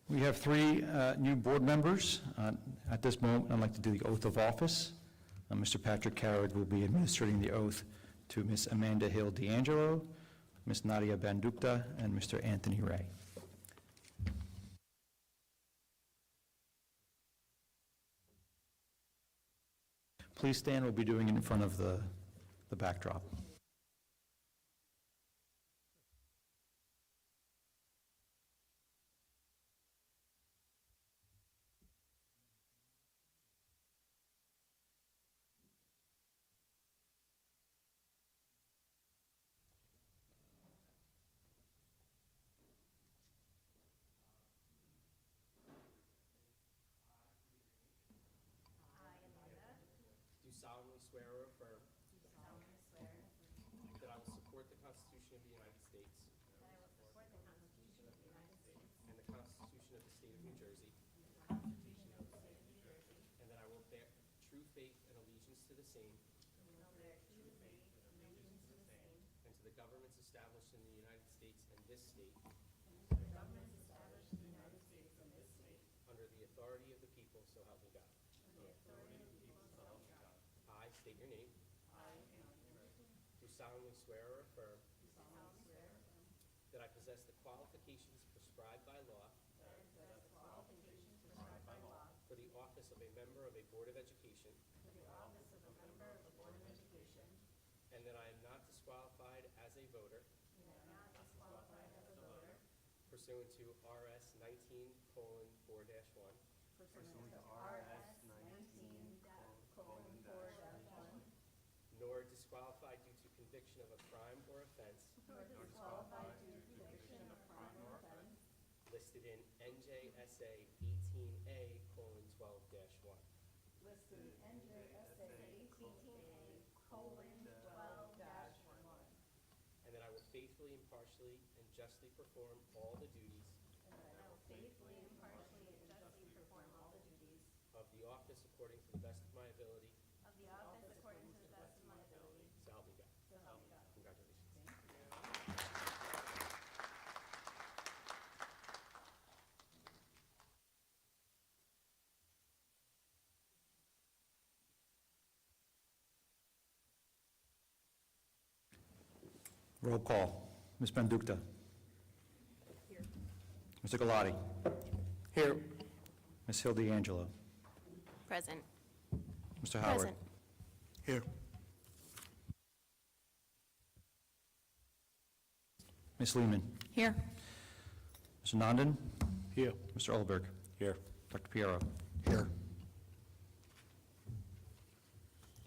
We have three new board members. At this moment, I'd like to do the oath of office. Mr. Patrick Carrod will be administering the oath to Ms. Amanda Hill D'Angelo, Ms. Nadia Bandukta, and Mr. Anthony Ray. Please stand. We'll be doing it in front of the backdrop. Do solemnly swear or affirm that I will support the Constitution of the United States and the Constitution of the State of New Jersey, and that I will bear true faith and allegiance to the same and to the governments established in the United States and this state under the authority of the people, so help me God. I state your name. Do solemnly swear or affirm that I possess the qualifications prescribed by law for the office of a member of a Board of Education, and that I am not disqualified as a voter pursuant to RS 19:4-1. Nor disqualified due to conviction of a crime or offense listed in NJSA 18A:12-1. And that I will faithfully, impartially, and justly perform all the duties of the office according to the best of my ability. So help me God. Congratulations. Roll call. Ms. Bandukta. Here. Mr. Galati. Here. Ms. Hill D'Angelo. Present. Mr. Howard. Present. Here. Ms. Lehman. Here. Mr. Nandan. Here. Mr. Olberg. Here. Dr. Piero. Here.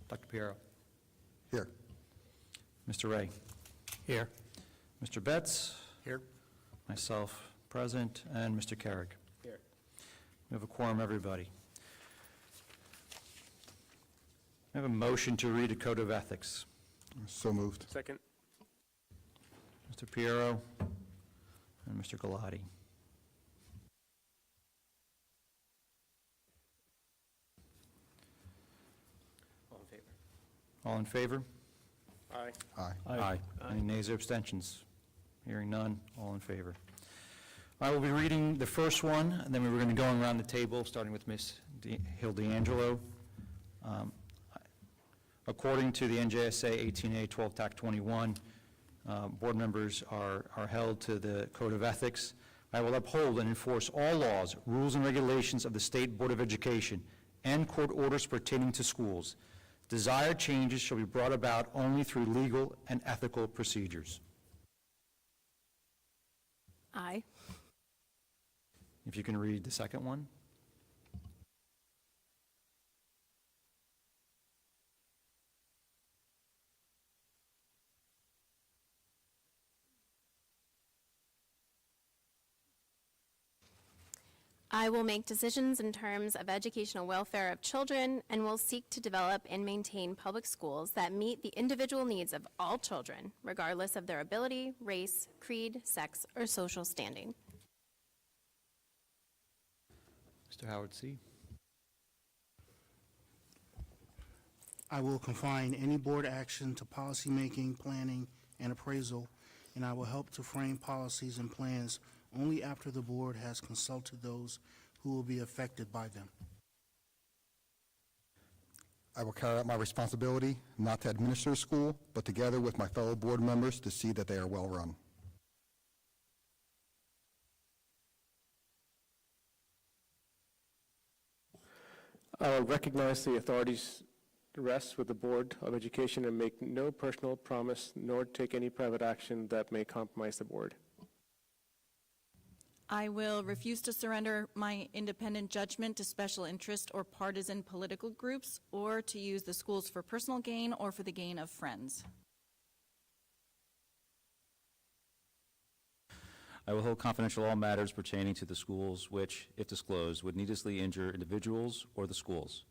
Dr. Piero. Here. Mr. Ray. Here. Mr. Betts. Here. Myself present, and Mr. Carrick. Here. We have a quorum, everybody. We have a motion to read a code of ethics. So moved. Second. Mr. Piero and Mr. Galati. All in favor? All in favor? Aye. Aye. Aye. Any nays or abstentions? Hearing none, all in favor. I will be reading the first one, and then we're going to go around the table, starting with Ms. Hill D'Angelo. According to the NJSA 18A:12-21, board members are held to the Code of Ethics. I will uphold and enforce all laws, rules, and regulations of the State Board of Education and court orders pertaining to schools. Desired changes shall be brought about only through legal and ethical procedures. Aye. If you can read the second one. I will make decisions in terms of educational welfare of children and will seek to develop and maintain public schools that meet the individual needs of all children, regardless of their ability, race, creed, sex, or social standing. Mr. Howard C. I will confine any board action to policymaking, planning, and appraisal, and I will help to frame policies and plans only after the board has consulted those who will be affected by them. I will carry out my responsibility not to administer the school, but together with my fellow board members to see that they are well run. I will recognize the authorities rest with the Board of Education and make no personal promise nor take any private action that may compromise the board. I will refuse to surrender my independent judgment to special interest or partisan political groups, or to use the schools for personal gain or for the gain of friends. I will hold confidential all matters pertaining to the schools which, if disclosed, would needlessly injure individuals or the schools.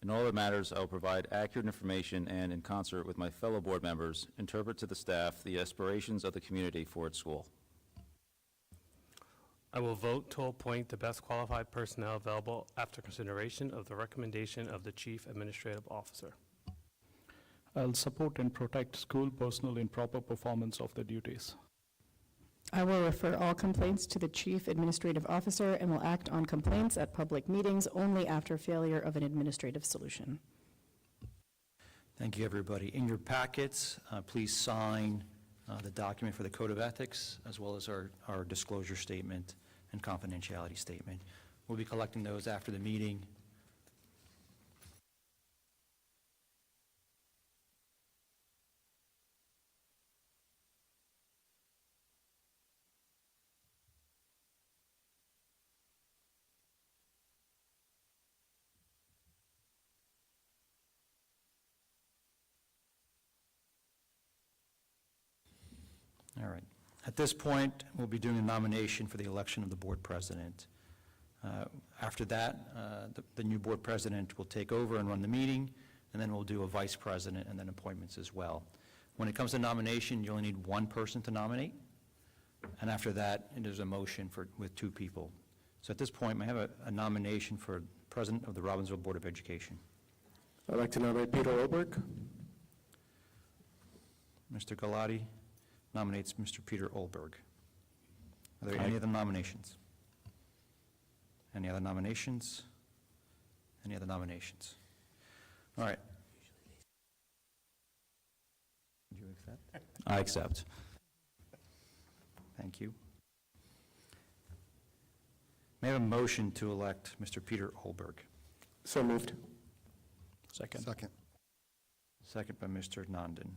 In all other matters, I will provide accurate information and, in concert with my fellow board members, interpret to the staff the aspirations of the community for its school. I will vote to appoint the best qualified personnel available after consideration of the recommendation of the Chief Administrative Officer. I'll support and protect school personnel in proper performance of their duties. I will refer all complaints to the Chief Administrative Officer and will act on complaints at public meetings only after failure of an administrative solution. Thank you, everybody. In your packets, please sign the document for the Code of Ethics, as well as our disclosure statement and confidentiality statement. We'll be collecting those after the meeting. All right. At this point, we'll be doing a nomination for the election of the board president. After that, the new board president will take over and run the meeting, and then we'll do a vice president and then appointments as well. When it comes to nomination, you only need one person to nominate, and after that, there's a motion with two people. So at this point, may I have a nomination for president of the Robbinsville Board of Education? I'd like to nominate Peter Olberg. Mr. Galati nominates Mr. Peter Olberg. Are there any other nominations? Any other nominations? Any other nominations? All right. Did you accept? I accept. Thank you. May I have a motion to elect Mr. Peter Olberg? So moved. Second. Second. Second by Mr. Nandin.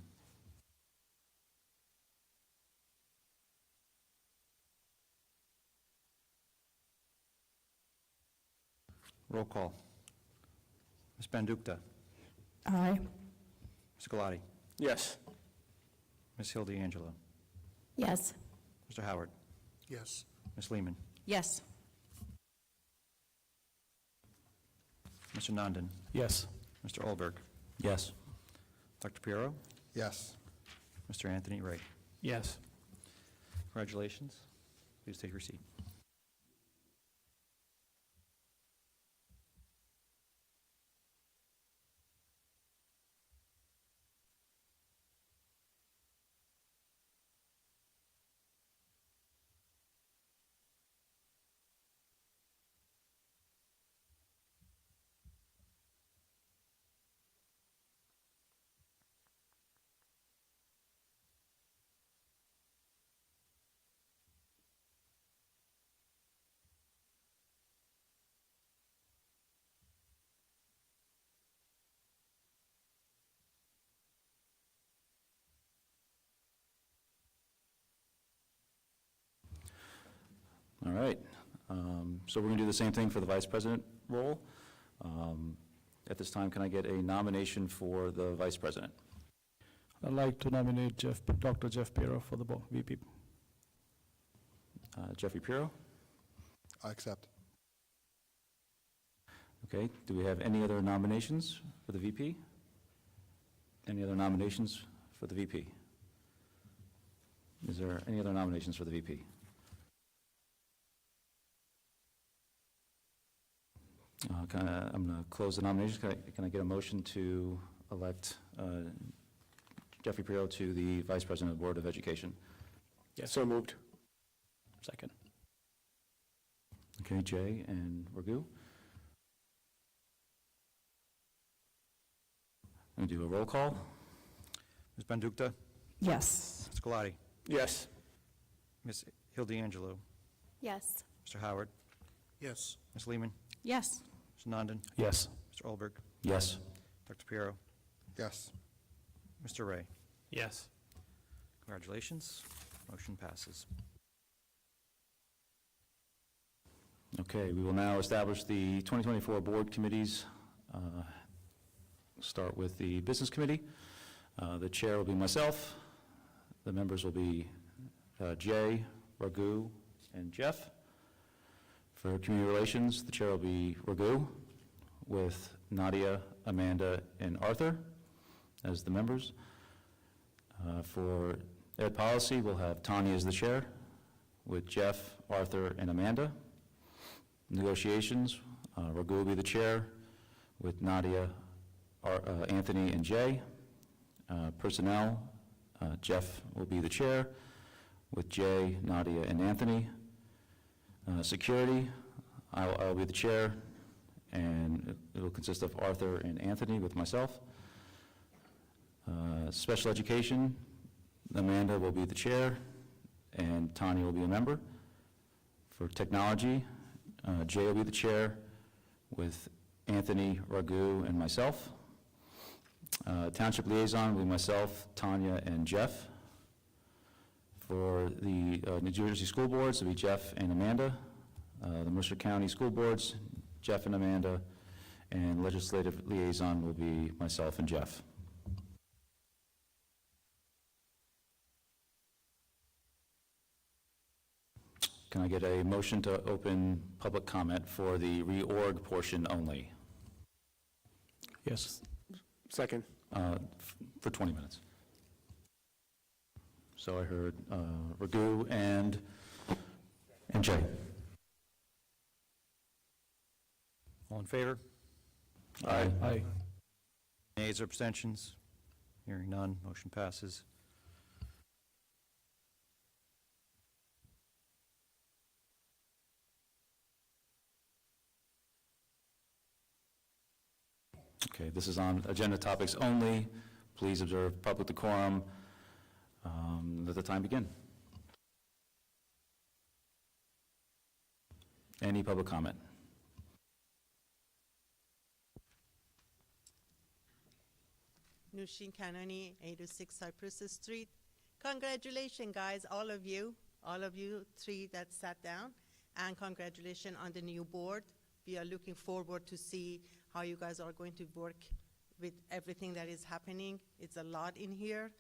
Roll call. Ms. Bandukta. Aye. Mr. Galati. Yes. Ms. Hill DeAngelo. Yes. Mr. Howard. Yes. Ms. Lehman. Yes. Mr. Nandin. Yes. Mr. Olberg. Yes. Dr. Piero. Yes. Mr. Anthony Ray. Yes. Congratulations. Please take your seat. All right. So we're going to do the same thing for the vice president role. At this time, can I get a nomination for the vice president? I'd like to nominate Dr. Jeff Piero for the VP. Jeffrey Piero? I accept. Okay. Do we have any other nominations for the VP? Any other nominations for the VP? Is there any other nominations for the VP? I'm going to close the nominations. Can I get a motion to elect Jeffrey Piero to the Vice President of the Board of Education? Yes. So moved. Second. Okay, Jay and Raghu. I'm going to do a roll call. Ms. Bandukta? Yes. Mr. Galati? Yes. Ms. Hildeangelo? Yes. Mr. Howard? Yes. Ms. Lehman? Yes. Mr. Nandan? Yes. Mr. Olberg? Yes. Dr. Piero? Yes. Mr. Ray? Yes. Congratulations. Motion passes. Okay, we will now establish the 2024 board committees. Start with the Business Committee. The chair will be myself. The members will be Jay, Raghu, and Jeff. For Community Relations, the chair will be Raghu, with Nadia, Amanda, and Arthur as the members. For Ed Policy, we'll have Tanya as the chair, with Jeff, Arthur, and Amanda. Negotiations, Raghu will be the chair, with Nadia, Anthony, and Jay. Personnel, Jeff will be the chair, with Jay, Nadia, and Anthony. Security, I'll be the chair, and it'll consist of Arthur and Anthony with myself. Special Education, Amanda will be the chair, and Tanya will be a member. For Technology, Jay will be the chair, with Anthony, Raghu, and myself. Township Liaison will be myself, Tanya, and Jeff. For the New Jersey School Boards, it'll be Jeff and Amanda. The Mercer County School Boards, Jeff and Amanda. And Legislative Liaison will be myself and Jeff. Can I get a motion to open public comment for the reorg portion only? Yes. Second. For 20 minutes. So I heard Raghu and Jay. All in favor? Aye. Aye. Nays or abstentions? Hearing none, motion passes. Okay, this is on agenda topics only. Please observe public decorum. Let the time begin. Any public comment? Nushin Kanani, 806 Cypress Street. Congratulations, guys, all of you three that sat down, and congratulations on the new board. We are looking forward to see how you guys are going to work with everything that is happening. It's a lot in here,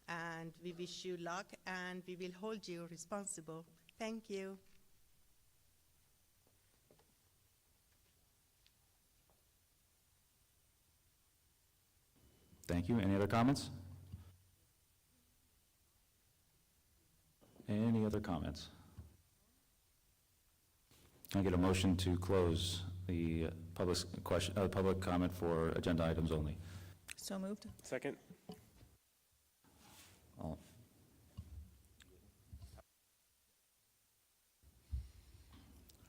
and we wish you luck, and we will hold you responsible. Thank you. Thank you. Any other comments? Any other comments? Can I get a motion to close the public comment for agenda items only? So moved. Second. All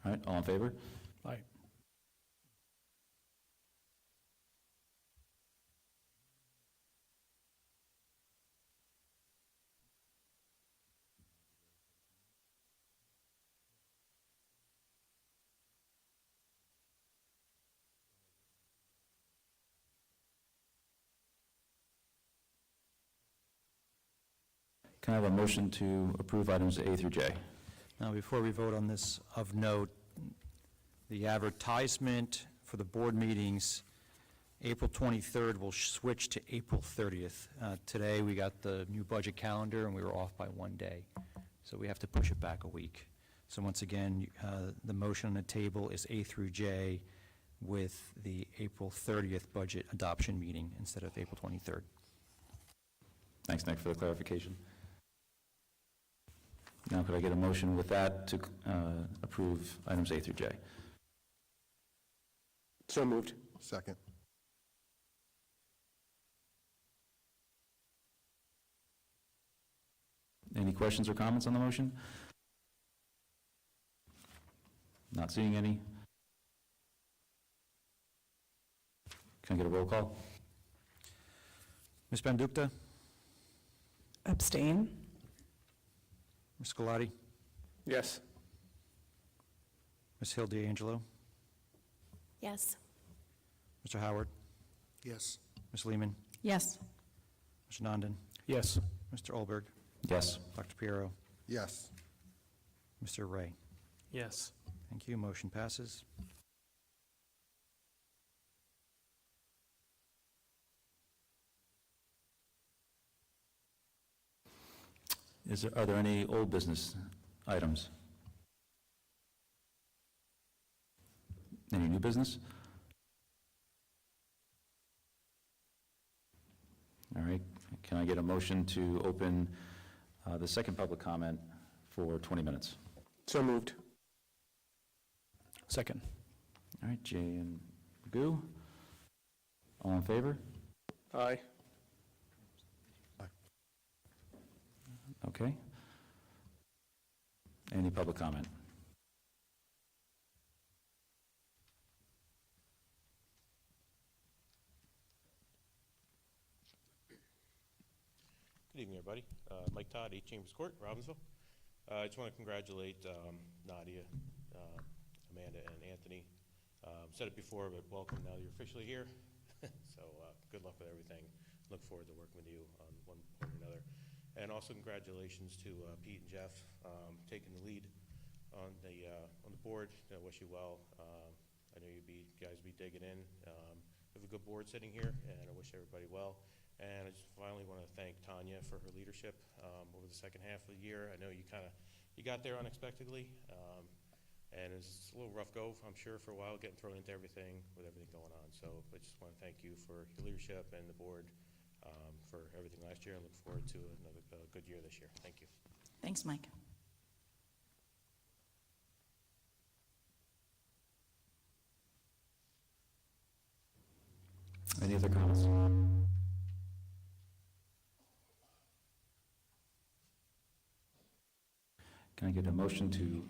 right, all in favor? Aye. Can I have a motion to approve items A through J? Now, before we vote on this, of note, the advertisement for the board meetings, April 23rd will switch to April 30th. Today, we got the new budget calendar, and we were off by one day, so we have to push it back a week. So once again, the motion on the table is A through J with the April 30th budget adoption meeting instead of April 23rd. Thanks, Nick, for the clarification. Now, could I get a motion with that to approve items A through J? So moved. Second. Any questions or comments on the motion? Not seeing any. Can I get a roll call? Ms. Benedicta? Abstain? Ms. Scalati? Yes. Ms. Hill D'Angelo? Yes. Mr. Howard? Yes. Ms. Lehman? Yes. Mr. Nandin? Yes. Mr. Olberg? Yes. Dr. Piero? Yes. Mr. Ray? Yes. Thank you. Motion passes. Are there any old business items? Any new business? All right, can I get a motion to open the second public comment for 20 minutes? So moved. Second. All right, Jay and Magoo, all in favor? Aye. Okay. Any public comment? Good evening, everybody. Mike Todd, 8 Chambers Court, Robbinsville. I just want to congratulate Nadia, Amanda, and Anthony. Said it before, but welcome now that you're officially here. So good luck with everything. Look forward to working with you on one point or another. And also congratulations to Pete and Jeff taking the lead on the board. I wish you well. I know you guys be digging in. We have a good board sitting here, and I wish everybody well. And I just finally want to thank Tanya for her leadership over the second half of the year. I know you got there unexpectedly, and it's a little rough go, I'm sure, for a while, getting thrown into everything with everything going on. So I just want to thank you for your leadership and the board for everything last year, and look forward to another good year this year. Thank you. Thanks, Mike. Any other comments? Can I get a motion to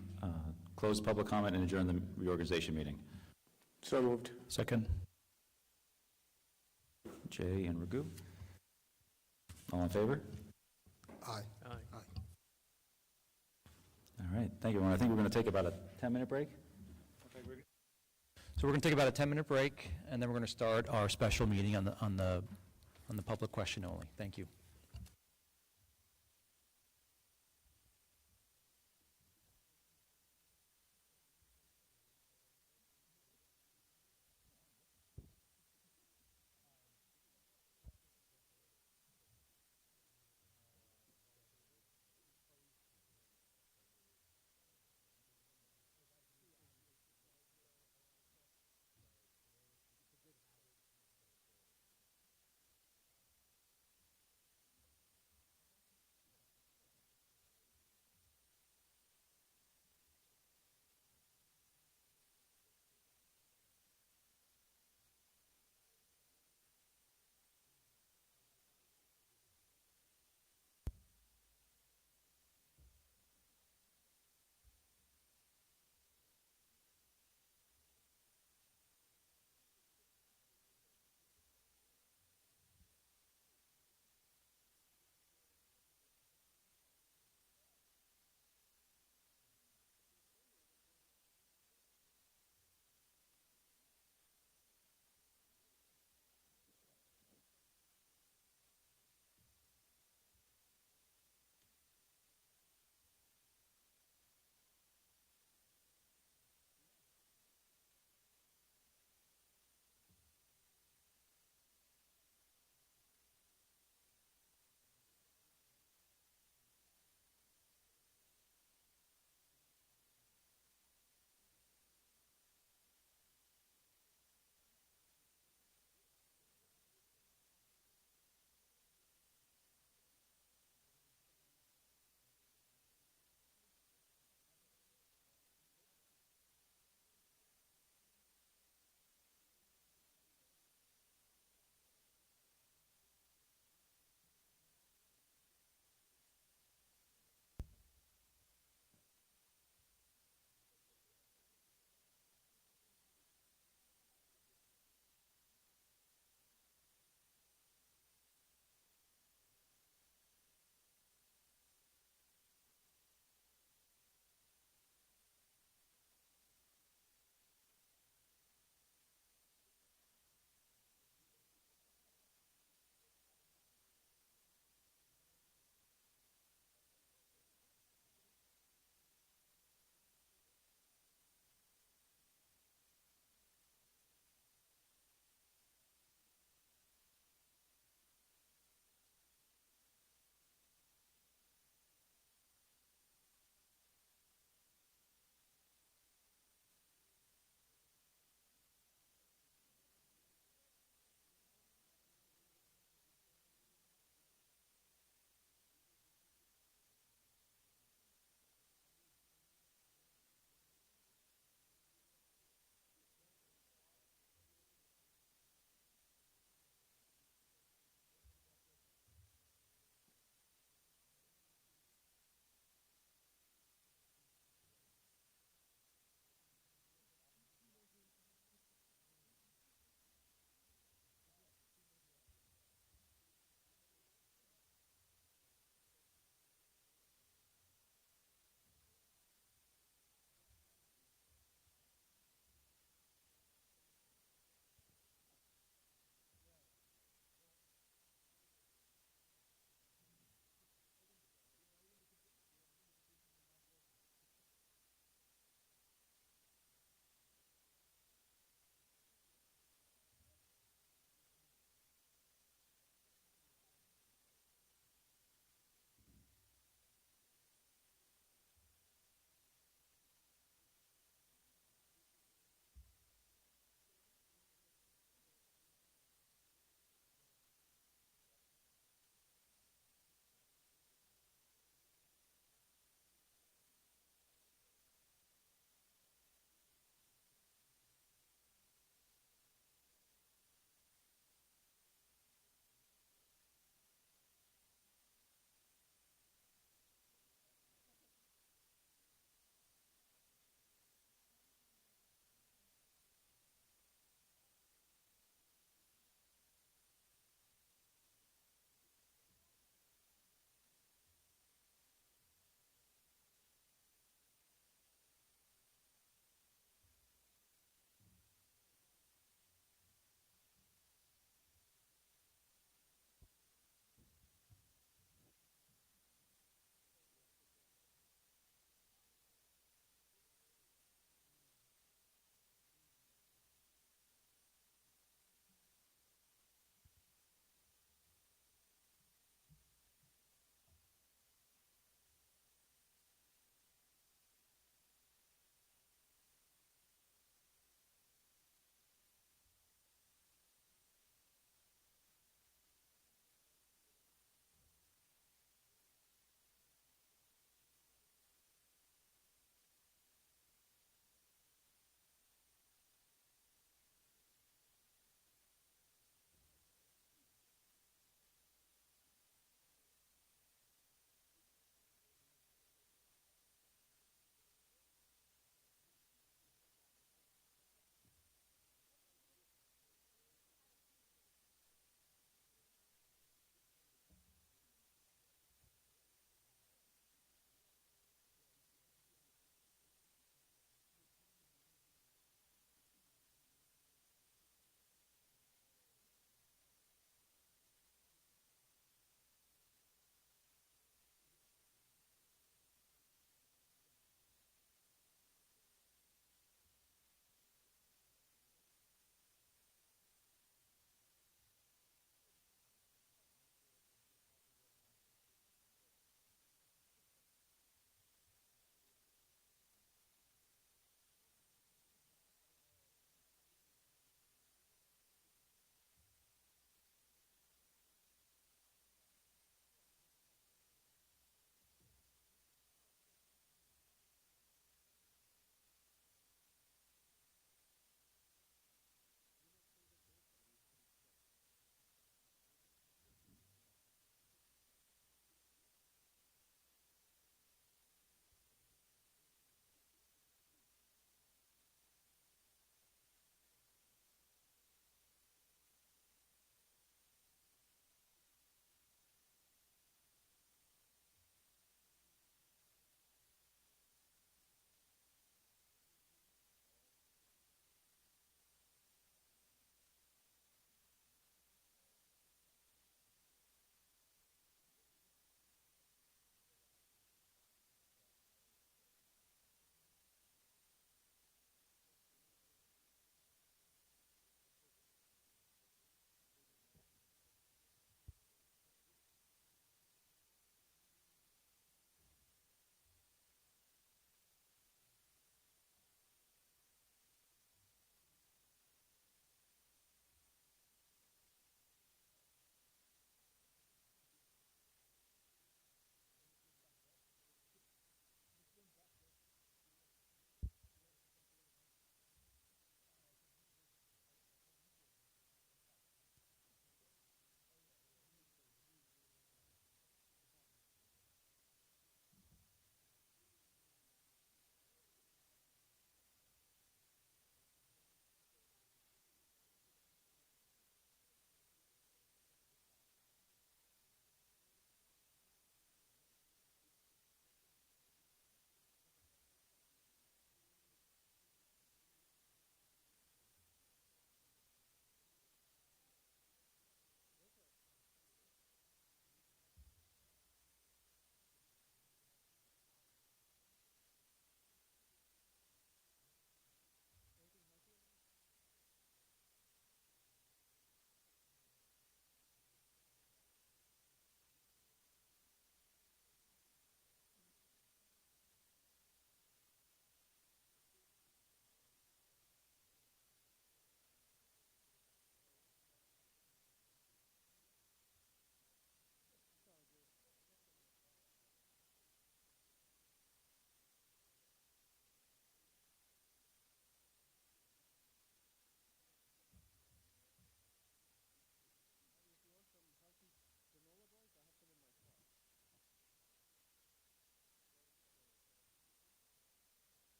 close public comment and adjourn the reorganization meeting? So moved. Second. Jay and Raghu. All in favor? Aye. Aye. All right, thank you, everyone. I think we're going to take about a 10-minute break. So we're going to take about a 10-minute break, and then we're going to start our special meeting on the public question only. Thank you.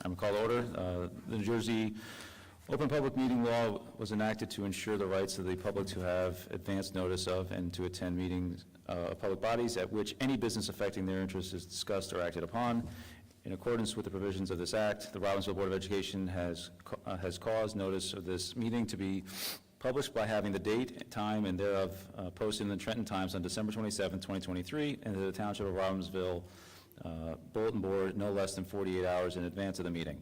I'm going to call to order. The New Jersey Open Public Meeting Law was enacted to ensure the rights of the public to have advance notice of and to attend meetings of public bodies at which any business affecting their interests is discussed or acted upon. In accordance with the provisions of this act, the Robbinsville Board of Education has caused notice of this meeting to be published by having the date, time, and thereof posted in the Trenton Times on December 27, 2023, and to the Township of Robbinsville bulletin board no less than 48 hours in advance of the meeting.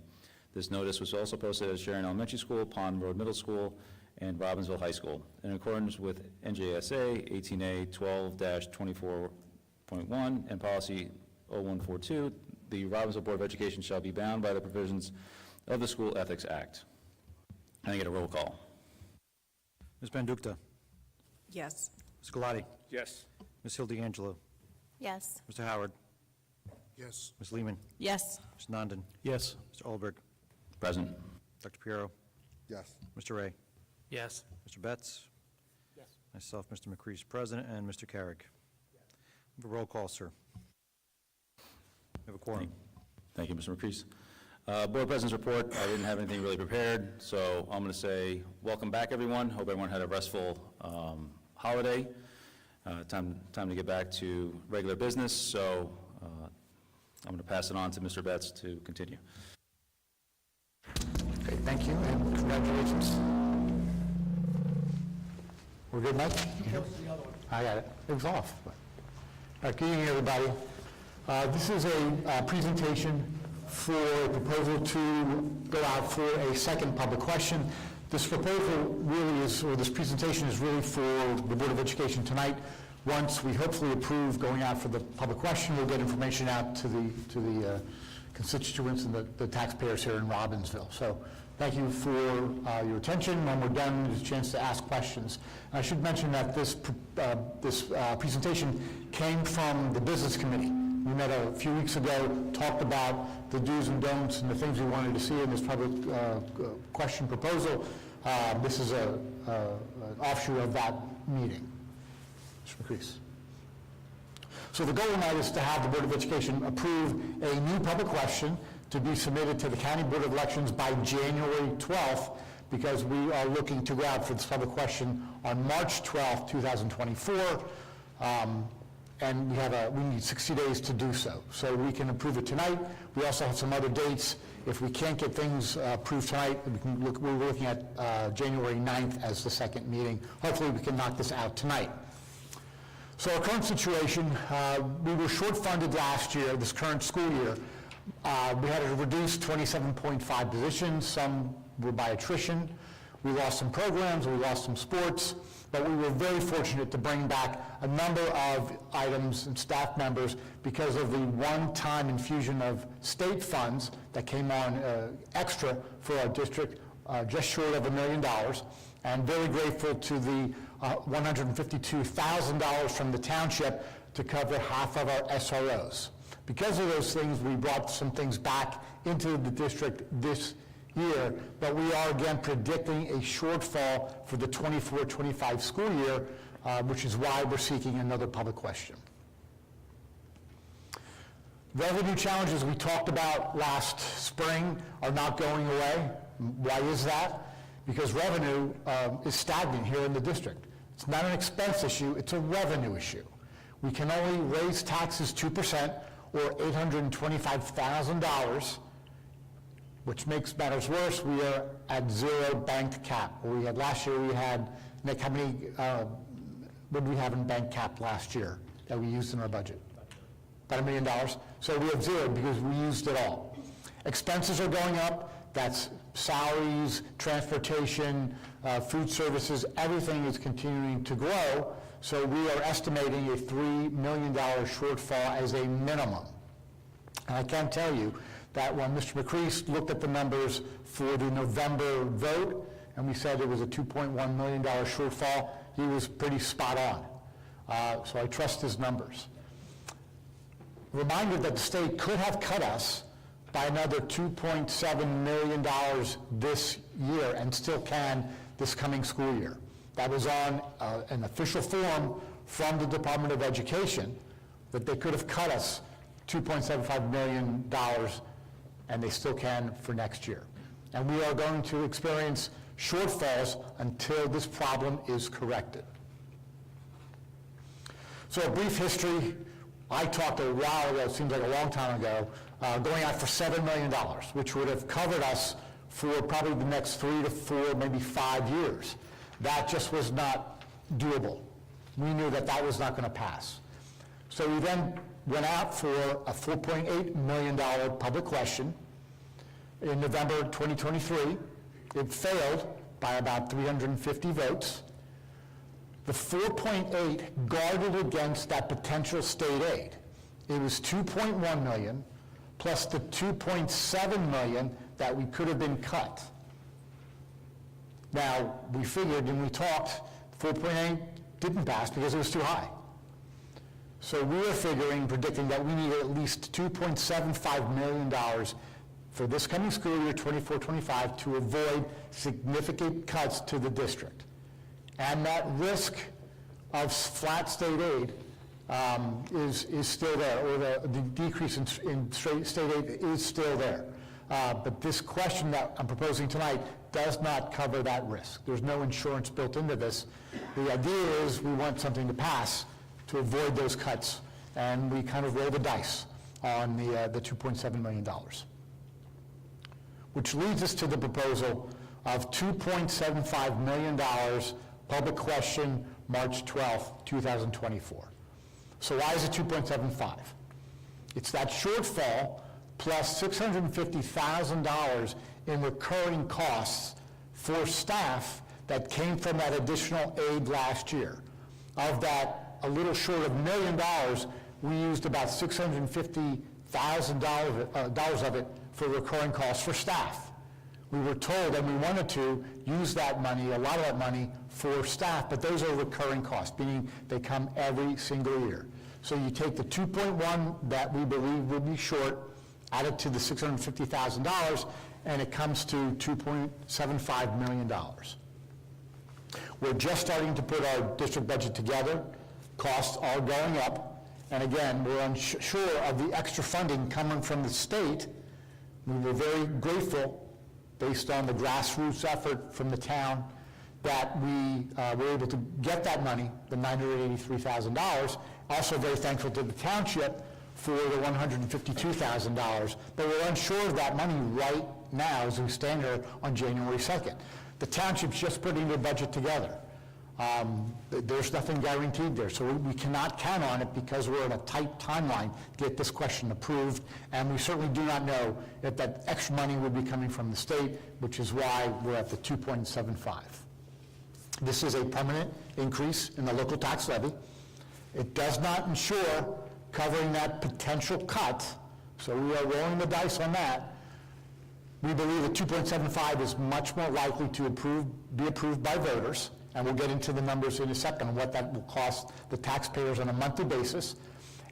This notice was also posted at Sharon Elementary School, Pond Road Middle School, and Robbinsville High School. In accordance with NJSA 18A 12-24.1 and Policy 0142, the Robbinsville Board of Education shall be bound by the provisions of the School Ethics Act. Can I get a roll call? Ms. Bandukta. Yes. Ms. Galati. Yes. Ms. Hill DeAngelo. Yes. Mr. Howard. Yes. Ms. Lehman. Yes. Mr. Nandon. Yes. Mr. Olberg. Present. Dr. Piero. Yes. Mr. Ray. Yes. Mr. Betts. Yes. Myself, Mr. McCrease, President, and Mr. Carrick. Have a roll call, sir. We have a quorum. Thank you, Mr. McCrease. Board President's report, I didn't have anything really prepared, so I'm going to say welcome back, everyone. Hope everyone had a restful holiday. Time to get back to regular business, so I'm going to pass it on to Mr. Betts to continue. Okay, thank you, and congratulations. We're good, Mike? I got it. It was off. All right, good evening, everybody. This is a presentation for a proposal to go out for a second public question. This proposal really is, or this presentation is really for the Board of Education tonight. Once we hopefully approve going out for the public question, we'll get information out to the constituents and the taxpayers here in Robbinsville. So thank you for your attention. When we're done, there's a chance to ask questions. And I should mention that this presentation came from the Business Committee. We met a few weeks ago, talked about the do's and don'ts and the things we wanted to see in this public question proposal. This is an offshoot of that meeting. Mr. McCrease. So the goal tonight is to have the Board of Education approve a new public question to be submitted to the County Board of Elections by January 12th, because we are looking to go out for this public question on March 12th, 2024. And we need 60 days to do so. So we can approve it tonight. We also have some other dates. If we can't get things approved tonight, we're looking at January 9th as the second meeting. Hopefully we can knock this out tonight. So our current situation, we were short-funded last year, this current school year. We had to reduce 27.5 positions. Some were by attrition. We lost some programs, we lost some sports, but we were very fortunate to bring back a number of items and staff members because of the one-time infusion of state funds that came on extra for our district, just short of $1 million. And very grateful to the $152,000 from the township to cover half of our SROs. Because of those things, we brought some things back into the district this year, but we are again predicting a shortfall for the 24-25 school year, which is why we're seeking another public question. Revenue challenges we talked about last spring are not going away. Why is that? Because revenue is stagnant here in the district. It's not an expense issue, it's a revenue issue. We can only raise taxes 2%, or $825,000, which makes matters worse. We are at zero banked cap. We had last year, we had, Nick, how many, what did we have in bank cap last year that we used in our budget? About $1 million. So we have zero because we used it all. Expenses are going up. That's salaries, transportation, food services, everything is continuing to grow. So we are estimating a $3 million shortfall as a minimum. And I can tell you that when Mr. McCrease looked at the numbers for the November vote, and we said it was a $2.1 million shortfall, he was pretty spot on. So I trust his numbers. Reminder that the state could have cut us by another $2.7 million this year and still can this coming school year. That was on an official form from the Department of Education that they could have cut us $2.75 million and they still can for next year. And we are going to experience shortfalls until this problem is corrected. So a brief history, I talked a while ago, it seems like a long time ago, going out for $7 million, which would have covered us for probably the next 3 to 4, maybe 5 years. That just was not doable. We knew that that was not going to pass. So we then went out for a $4.8 million public question in November 2023. It failed by about 350 votes. The 4.8 guarded against that potential state aid. It was 2.1 million plus the 2.7 million that we could have been cut. Now, we figured and we talked, 4.8 didn't pass because it was too high. So we were predicting that we need at least $2.75 million for this coming school year, 24-25, to avoid significant cuts to the district. And that risk of flat state aid is still there, or the decrease in state aid is still there. But this question that I'm proposing tonight does not cover that risk. There's no insurance built into this. The idea is we want something to pass to avoid those cuts, and we kind of roll the dice on the $2.7 million. Which leads us to the proposal of $2.75 million public question, March 12th, 2024. So why is it 2.75? It's that shortfall plus $650,000 in recurring costs for staff that came from that additional aid last year. Of that, a little short of $1 million, we used about $650,000 of it for recurring costs for staff. We were told that we wanted to use that money, a lot of that money, for staff, but those are recurring costs, meaning they come every single year. So you take the 2.1 that we believe will be short, add it to the $650,000, and it comes to $2.75 million. We're just starting to put our district budget together. Costs are going up. And again, we're unsure of the extra funding coming from the state. We were very grateful, based on the grassroots effort from the town, that we were able to get that money, the $983,000. Also very thankful to the township for the $152,000. But we're unsure of that money right now as we stand here on January 2nd. The township's just putting their budget together. There's nothing guaranteed there, so we cannot count on it because we're in a tight timeline to get this question approved, and we certainly do not know if that extra money will be coming from the state, which is why we're at the 2.75. This is a permanent increase in the local tax levy. It does not ensure covering that potential cut, so we are rolling the dice on that. We believe that 2.75 is much more likely to be approved by voters, and we'll get into the numbers in a second, what that will cost the taxpayers on a monthly basis.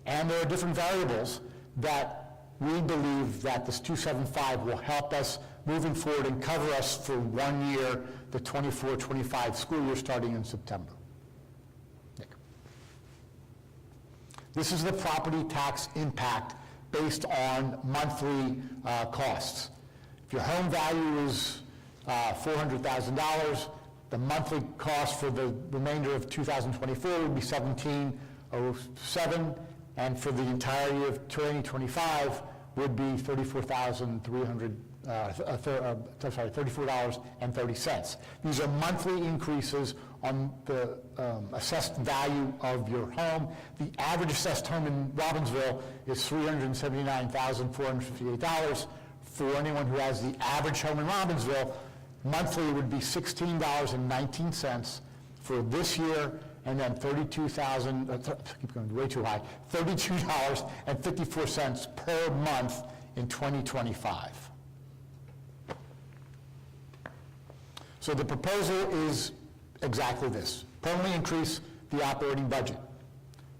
And there are different variables that we believe that this 2.75 will help us moving forward and cover us for 1 year, the 24-25 school year starting in September. Nick. This is the property tax impact based on monthly costs. If your home value is $400,000, the monthly cost for the remainder of 2024 would be $1,707, and for the entire year of 2025 would be $34.30. These are monthly increases on the assessed value of your home. The average assessed home in Robbinsville is $379,458. For anyone who has the average home in Robbinsville, monthly would be $16.19 for this year, and then keep going way too high, $32.54 per month in 2025. So the proposal is exactly this: permanently increase the operating budget.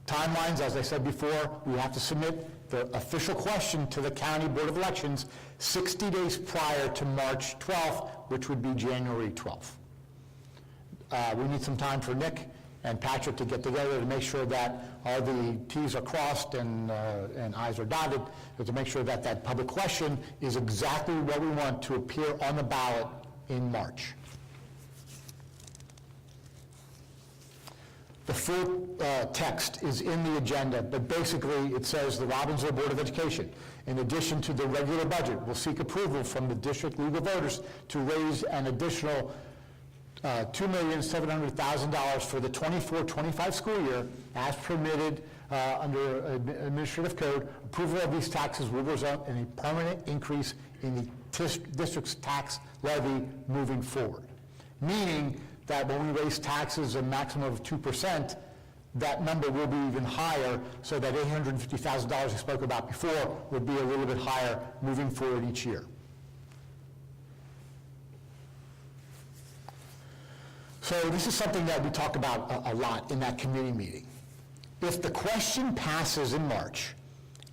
Timelines, as I said before, we have to submit the official question to the County Board of Elections 60 days prior to March 12th, which would be January 12th. We need some time for Nick and Patrick to get together to make sure that all the Ts are crossed and Is are dotted, to make sure that that public question is exactly what we want to appear on the ballot in March. The full text is in the agenda, but basically it says the Robbinsville Board of Education, in addition to the regular budget, will seek approval from the district legal voters to raise an additional $2,700,000 for the 24-25 school year as permitted under administrative code. Approval of these taxes will result in a permanent increase in the district's tax levy moving forward. Meaning that when we raise taxes a maximum of 2%, that number will be even higher, so that $850,000 I spoke about before would be a little bit higher moving forward each year. So this is something that we talk about a lot in that committee meeting. If the question passes in March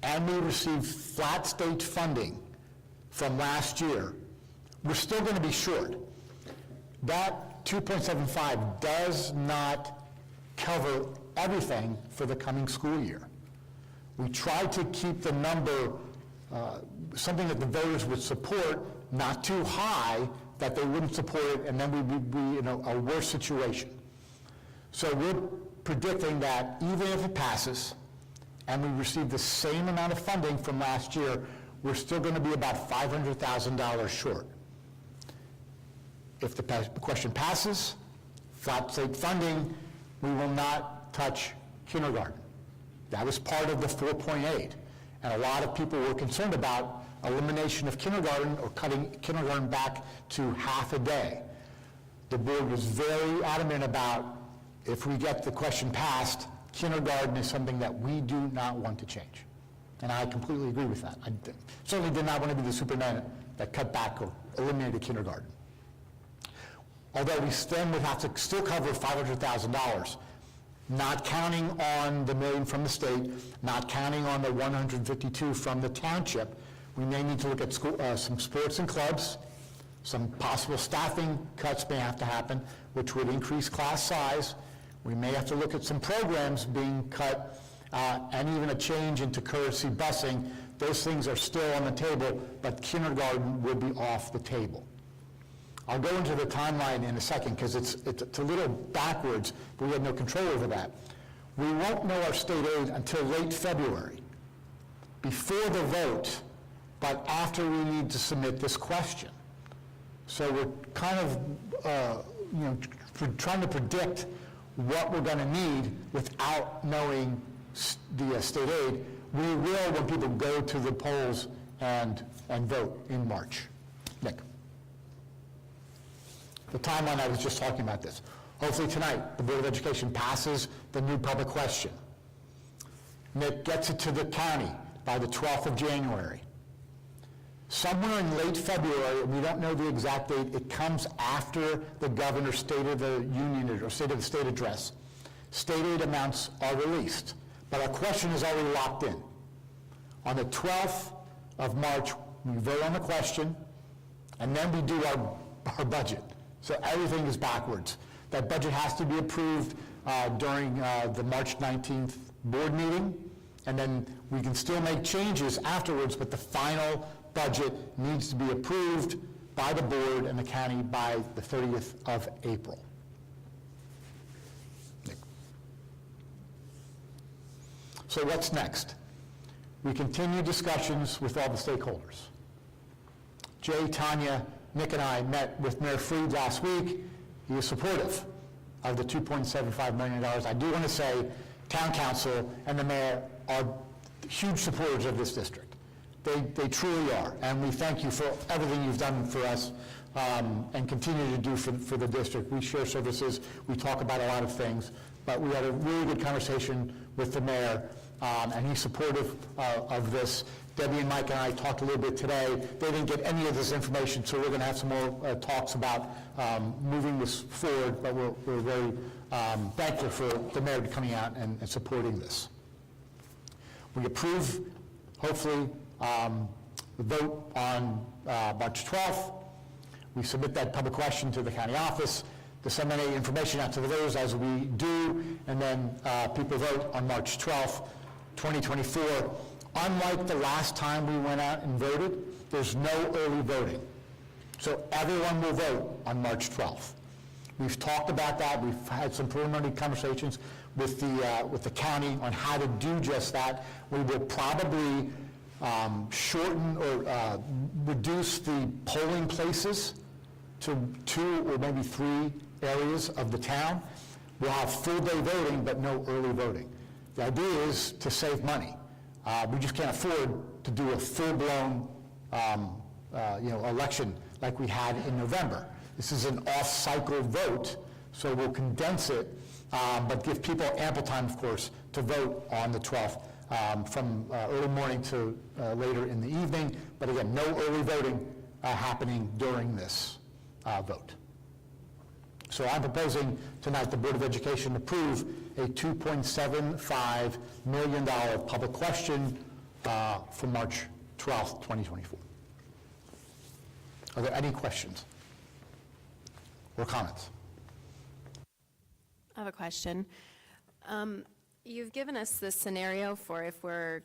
and we receive flat state funding from last year, we're still going to be short. That 2.75 does not cover everything for the coming school year. We tried to keep the number something that the voters would support, not too high that they wouldn't support it, and then we would be in a worse situation. So we're predicting that even if it passes and we receive the same amount of funding from last year, we're still going to be about $500,000 short. If the question passes, flat state funding, we will not touch kindergarten. That was part of the 4.8. And a lot of people were concerned about elimination of kindergarten or cutting kindergarten back to half a day. The board was very adamant about, if we get the question passed, kindergarten is something that we do not want to change. And I completely agree with that. I certainly did not want to be the superintendent that cut back or eliminated kindergarten. Although we then would have to still cover $500,000, not counting on the $1 million from the state, not counting on the $152 from the township. We may need to look at school, some sports and clubs. Some possible staffing cuts may have to happen, which would increase class size. We may have to look at some programs being cut, and even a change into courtesy busing. Those things are still on the table, but kindergarten would be off the table. I'll go into the timeline in a second because it's a little backwards, but we had no control over that. We won't know our state aid until late February, before the vote, but after we need to submit this question. So we're kind of, trying to predict what we're going to need without knowing the state aid. We will when people go to the polls and vote in March. Nick. The timeline, I was just talking about this. Hopefully tonight, the Board of Education passes the new public question. Nick gets it to the county by the 12th of January. Somewhere in late February, we don't know the exact date, it comes after the governor's State of the Union or State of the State address. State aid amounts are released, but our question is already locked in. On the 12th of March, we vote on the question, and then we do our budget. So everything is backwards. That budget has to be approved during the March 19th board meeting, and then we can still make changes afterwards, but the final budget needs to be approved by the board and the county by the 30th of April. So what's next? We continue discussions with all the stakeholders. Jay, Tanya, Nick and I met with Mayor Freed last week. He was supportive of the $2.75 million. I do want to say town council and the mayor are huge supporters of this district. They truly are, and we thank you for everything you've done for us and continue to do for the district. We share services, we talk about a lot of things, but we had a really good conversation with the mayor, and he's supportive of this. Debbie and Mike and I talked a little bit today. They didn't get any of this information, so we're going to have some more talks about moving this forward, but we're very thankful for the mayor coming out and supporting this. We approve, hopefully, the vote on March 12th. We submit that public question to the county office. disseminate information out to the voters as we do, and then people vote on March 12th, 2024. Unlike the last time we went out and voted, there's no early voting. So everyone will vote on March 12th. We've talked about that. We've had some preliminary conversations with the county on how to do just that. We will probably shorten or reduce the polling places to 2 or maybe 3 areas of the town. We'll have full-day voting, but no early voting. The idea is to save money. We just can't afford to do a full-blown election like we had in November. This is an off-cycle vote, so we'll condense it, but give people ample time, of course, to vote on the 12th, from early morning to later in the evening. But again, no early voting happening during this vote. So I'm proposing tonight the Board of Education approve a $2.75 million public question for March 12th, 2024. Are there any questions or comments? I have a question. You've given us this scenario for if we're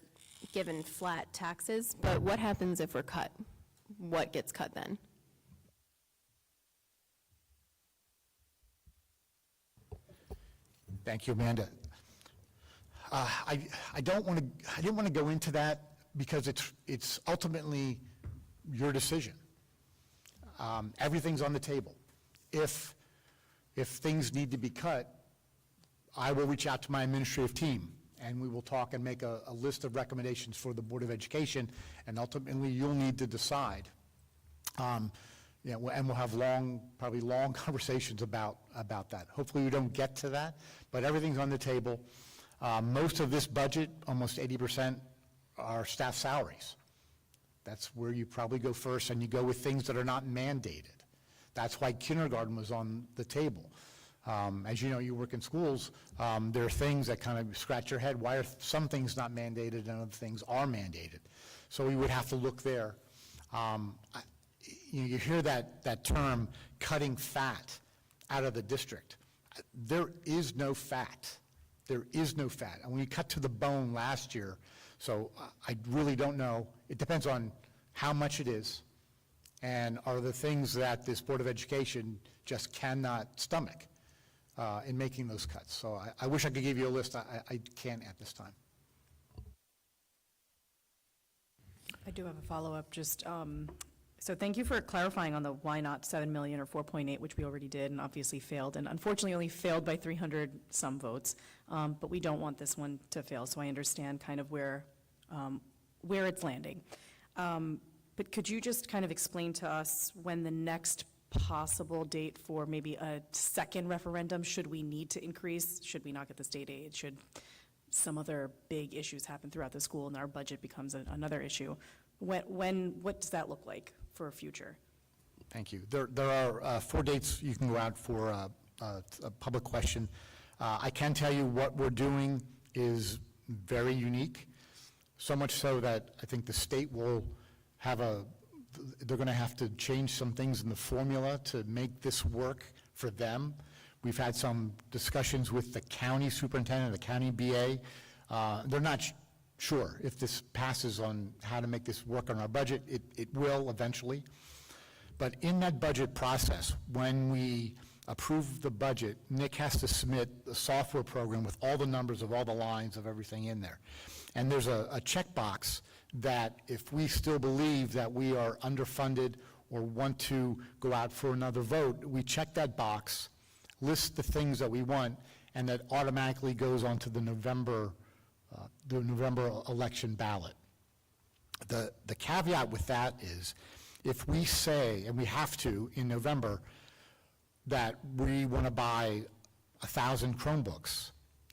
given flat taxes, but what happens if we're cut? What gets cut then? Thank you, Amanda. I didn't want to go into that because it's ultimately your decision. Everything's on the table. If things need to be cut, I will reach out to my administrative team, and we will talk and make a list of recommendations for the Board of Education, and ultimately you'll need to decide. And we'll have probably long conversations about that. Hopefully we don't get to that, but everything's on the table. Most of this budget, almost 80%, are staff salaries. That's where you probably go first, and you go with things that are not mandated. That's why kindergarten was on the table. As you know, you work in schools, there are things that kind of scratch your head. Why are some things not mandated and other things are mandated? So we would have to look there. You hear that term, cutting fat out of the district. There is no fat. There is no fat. And we cut to the bone last year, so I really don't know. It depends on how much it is and are the things that this Board of Education just cannot stomach in making those cuts. So I wish I could give you a list. I can't at this time. I do have a follow-up, just, so thank you for clarifying on the why not 7 million or 4.8, which we already did and obviously failed, and unfortunately only failed by 300 some votes, but we don't want this one to fail, so I understand kind of where it's landing. But could you just kind of explain to us when the next possible date for maybe a second referendum, should we need to increase, should we not get the state aid, should some other big issues happen throughout the school and our budget becomes another issue? What does that look like for a future? Thank you. There are 4 dates you can go out for a public question. I can tell you what we're doing is very unique, so much so that I think the state will have they're going to have to change some things in the formula to make this work for them. We've had some discussions with the county superintendent, the county BA. They're not sure if this passes on how to make this work on our budget. It will eventually. But in that budget process, when we approve the budget, Nick has to submit a software program with all the numbers of all the lines of everything in there. And there's a checkbox that if we still believe that we are underfunded or want to go out for another vote, we check that box, list the things that we want, and that automatically goes onto the November election ballot. The caveat with that is if we say, and we have to in November, that we want to buy 1,000 Chromebooks,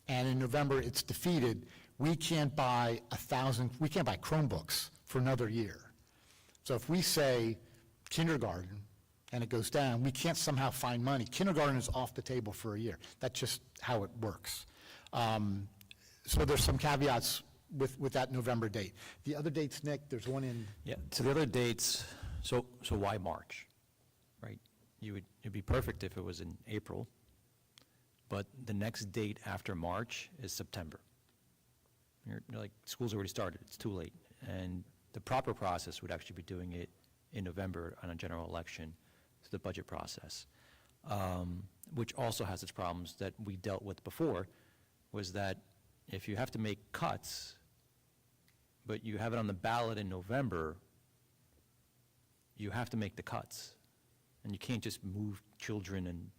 and in November it's defeated, we can't buy Chromebooks for another year. So if we say kindergarten and it goes down, we can't somehow find money. Kindergarten is off the table for a year. That's just how it works. So there's some caveats with that November date. The other dates, Nick, there's one in... Yeah, so the other dates, so why March, right? it'd be perfect if it was in April, but the next date after March is September. You're like, school's already started, it's too late. And the proper process would actually be doing it in November on a general election, to the budget process, which also has its problems that we dealt with before, was that if you have to make cuts, but you have it on the ballot in November, you have to make the cuts. And you can't just move children and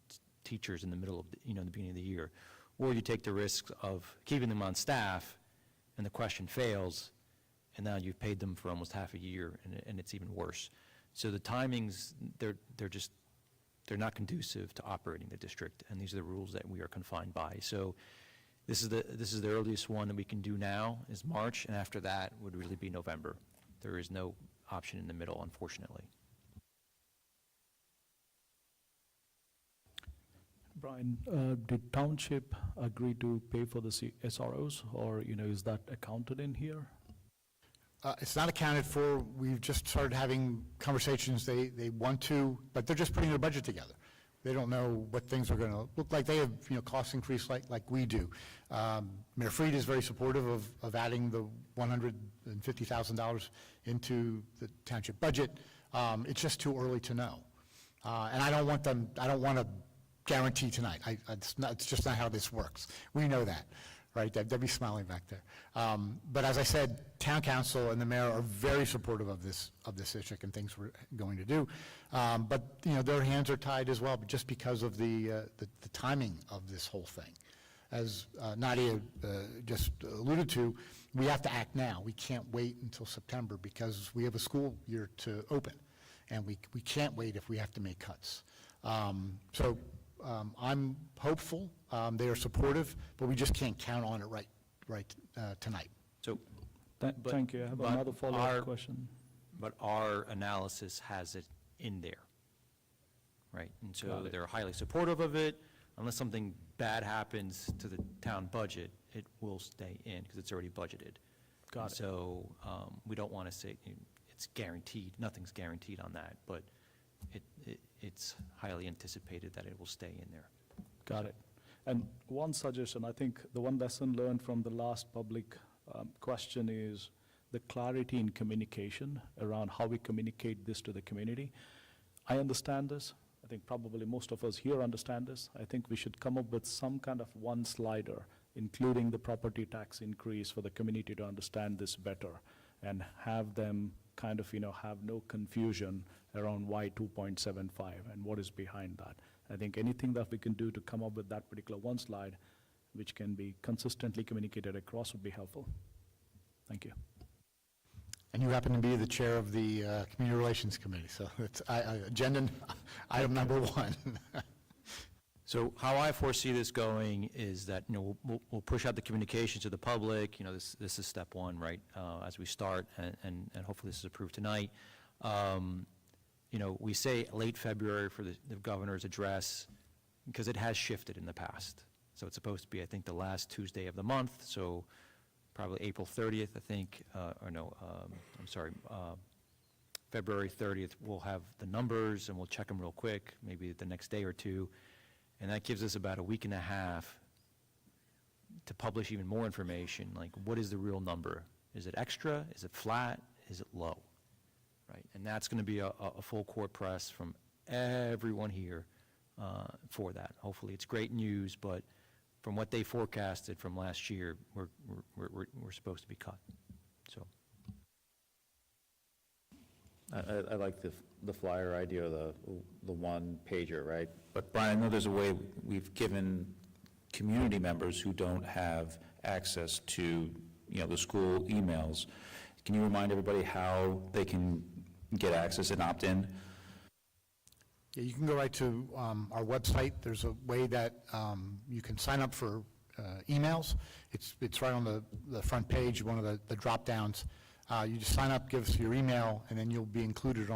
teachers in the middle of, the beginning of the year. Or you take the risk of keeping them on staff, and the question fails, and now you've paid them for almost half a year, and it's even worse. So the timings, they're not conducive to operating the district, and these are the rules that we are confined by. So this is the earliest one that we can do now, is March, and after that would really be November. There is no option in the middle, unfortunately. Brian, did township agree to pay for the SROs, or, is that accounted in here? It's not accounted for. We've just started having conversations. They want to, but they're just putting their budget together. They don't know what things are going to look like. They have, cost increase like we do. Mayor Fried is very supportive of adding the $150,000 into the township budget. It's just too early to know. And I don't want to guarantee tonight. It's just not how this works. We know that, right? They'll be smiling back there. But as I said, town council and the mayor are very supportive of this issue and things we're going to do. But their hands are tied as well, just because of the timing of this whole thing. As Nadia just alluded to, we have to act now. We can't wait until September because we have a school year to open, and we can't wait if we have to make cuts. So I'm hopeful. They are supportive, but we just can't count on it right tonight. So, Thank you. I have another follow-up question. But our analysis has it in there, right? And so they're highly supportive of it. Unless something bad happens to the town budget, it will stay in because it's already budgeted. Got it. So we don't want to say it's guaranteed. Nothing's guaranteed on that, but it's highly anticipated that it will stay in there. Got it. And one suggestion, I think the one lesson learned from the last public question is the clarity in communication around how we communicate this to the community. I understand this. I think probably most of us here understand this. I think we should come up with some kind of one slider, including the property tax increase, for the community to understand this better and have them kind of, have no confusion around why 2.75 and what is behind that. I think anything that we can do to come up with that particular one slide, which can be consistently communicated across, would be helpful. Thank you. And you happen to be the chair of the Community Relations Committee, so it's agenda item number 1. So how I foresee this going is that, we'll push out the communication to the public. This is step one, right, as we start, and hopefully this is approved tonight. We say late February for the governor's address because it has shifted in the past. So it's supposed to be, I think, the last Tuesday of the month, so probably April 30th, I think, February 30th, we'll have the numbers and we'll check them real quick, maybe the next day or two. And that gives us about a week and a half to publish even more information, like what is the real number? Is it extra? Is it flat? Is it low? Right? And that's going to be a full court press from everyone here for that. Hopefully it's great news, but from what they forecasted from last year, we're supposed to be cut. So. I like the flyer idea, the one pager, right? But Brian, I know there's a way we've given community members who don't have access to, the school emails. Can you remind everybody how they can get access and opt in? Yeah, you can go right to our website. There's a way that you can sign up for emails. It's right on the front page, one of the drop downs. You just sign up, give us your email, and then you'll be included in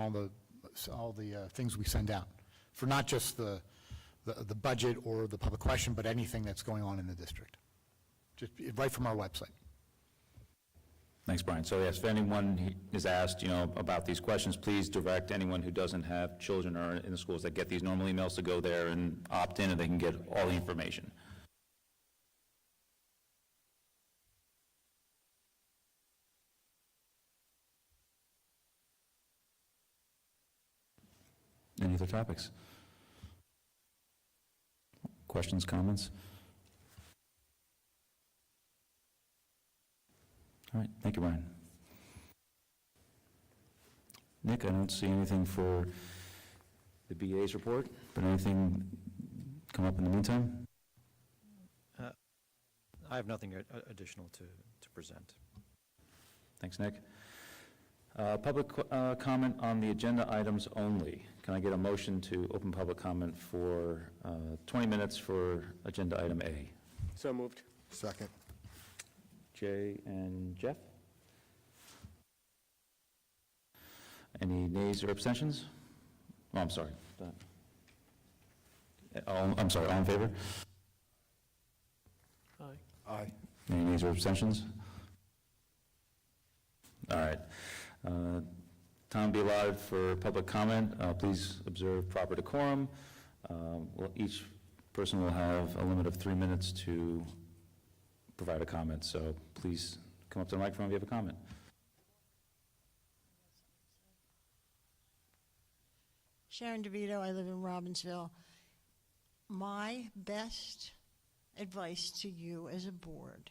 all the things we send out for not just the budget or the public question, but anything that's going on in the district. Just right from our website. Thanks, Brian. So yes, if anyone is asked, about these questions, please direct anyone who doesn't have children or in the schools that get these normal emails to go there and opt in, and they can get all the information. Any other topics? Questions, comments? All right, thank you, Brian. Nick, I don't see anything for the BA's report, but anything come up in the meantime? I have nothing additional to present. Thanks, Nick. Public comment on the agenda items only. Can I get a motion to open public comment for 20 minutes for agenda item A? So moved. Second. Jay and Jeff? Any nays or abstentions? Oh, I'm sorry. All in favor? Aye. Aye. Any nays or abstentions? All right. Time be allotted for public comment. Please observe proper decorum. Each person will have a limit of 3 minutes to provide a comment, so please come up to the microphone if you have a comment. Sharon DeVito, I live in Robbinsville. My best advice to you as a board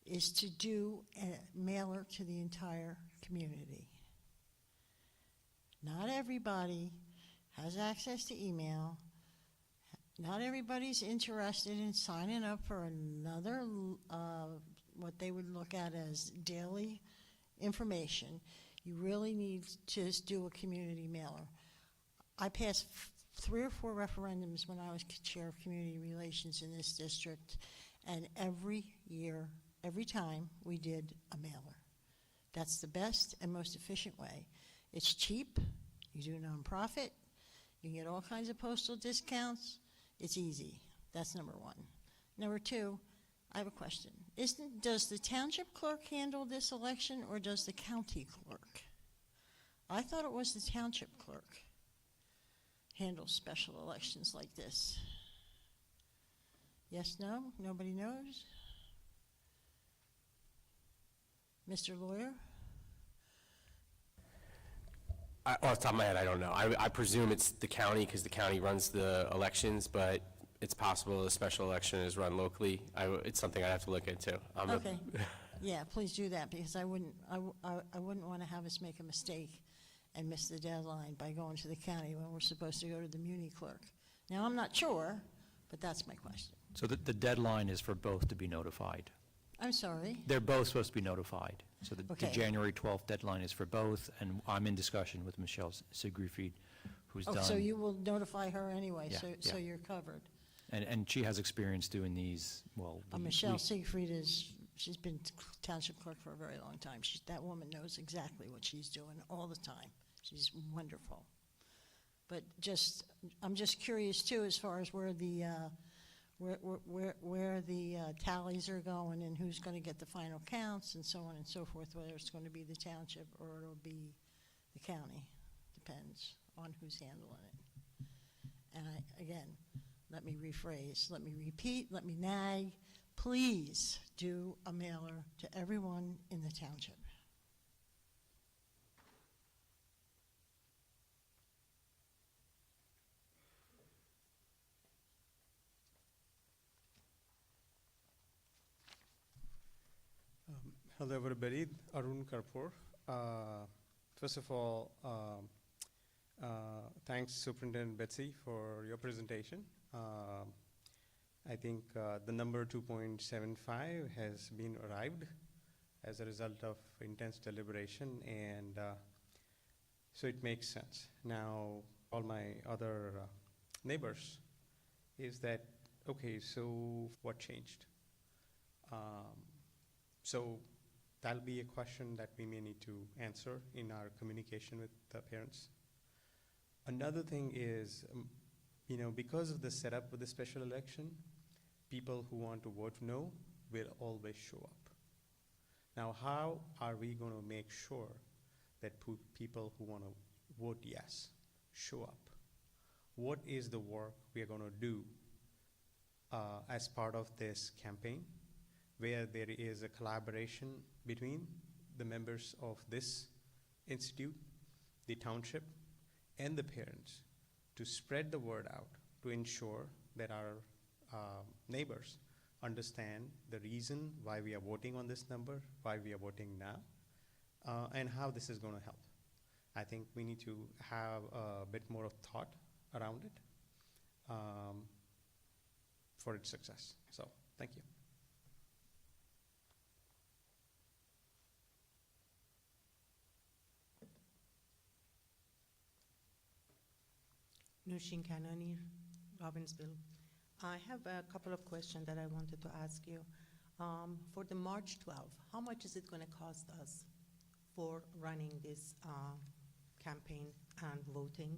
is to do a mailer to the entire community. Not everybody has access to email. Not everybody's interested in signing up for another, what they would look at as daily information. You really need to just do a community mailer. I passed 3 or 4 referendums when I was chair of community relations in this district, and every year, every time, we did a mailer. That's the best and most efficient way. It's cheap, you do nonprofit, you can get all kinds of postal discounts, it's easy. That's number 1. Number 2, I have a question. Does the township clerk handle this election, or does the county clerk? I thought it was the township clerk handles special elections like this. Yes, no? Nobody knows? Mr. Lawyer? Off the top of my head, I don't know. I presume it's the county because the county runs the elections, but it's possible a special election is run locally. It's something I'd have to look into. Okay. Yeah, please do that, because I wouldn't want to have us make a mistake and miss the deadline by going to the county when we're supposed to go to the muni clerk. Now, I'm not sure, but that's my question. So the deadline is for both to be notified. I'm sorry. They're both supposed to be notified. So the Okay. January 12th deadline is for both, and I'm in discussion with Michelle Siegfried, who's done. Oh, so you will notify her anyway, Yeah, so yeah. you're covered. And she has experience doing these, well. Michelle Siegfried she's been township clerk for a very long time. That woman knows exactly what she's doing all the time. She's wonderful. But I'm just curious too, as far as where the tallies are going and who's going to get the final counts and so on and so forth, whether it's going to be the township or it'll be the county. Depends on who's handling it. And again, let me rephrase, let me repeat, let me nag. Please do a mailer to everyone in the township. Hello, everybody. Arun Karpoor. First of all, thanks, Superintendent Betsy, for your presentation. I think the number 2.75 has been arrived as a result of intense deliberation, and so it makes sense. Now, all my other neighbors is that, okay, so what changed? So that'll be a question that we may need to answer in our communication with the parents. Another thing is, because of the setup with the special election, people who want to vote no will always show up. Now, how are we going to make sure that people who want to vote yes show up? What is the work we are going to do as part of this campaign, where there is a collaboration between the members of this institute, the township, and the parents to spread the word out to ensure that our neighbors understand the reason why we are voting on this number, why we are voting now, and how this is going to help. I think we need to have a bit more of thought around it for its success. So, thank you. Nushin Kanani, Robbinsville. I have a couple of questions that I wanted to ask you. For the March 12th, how much is it going to cost us for running this campaign and voting?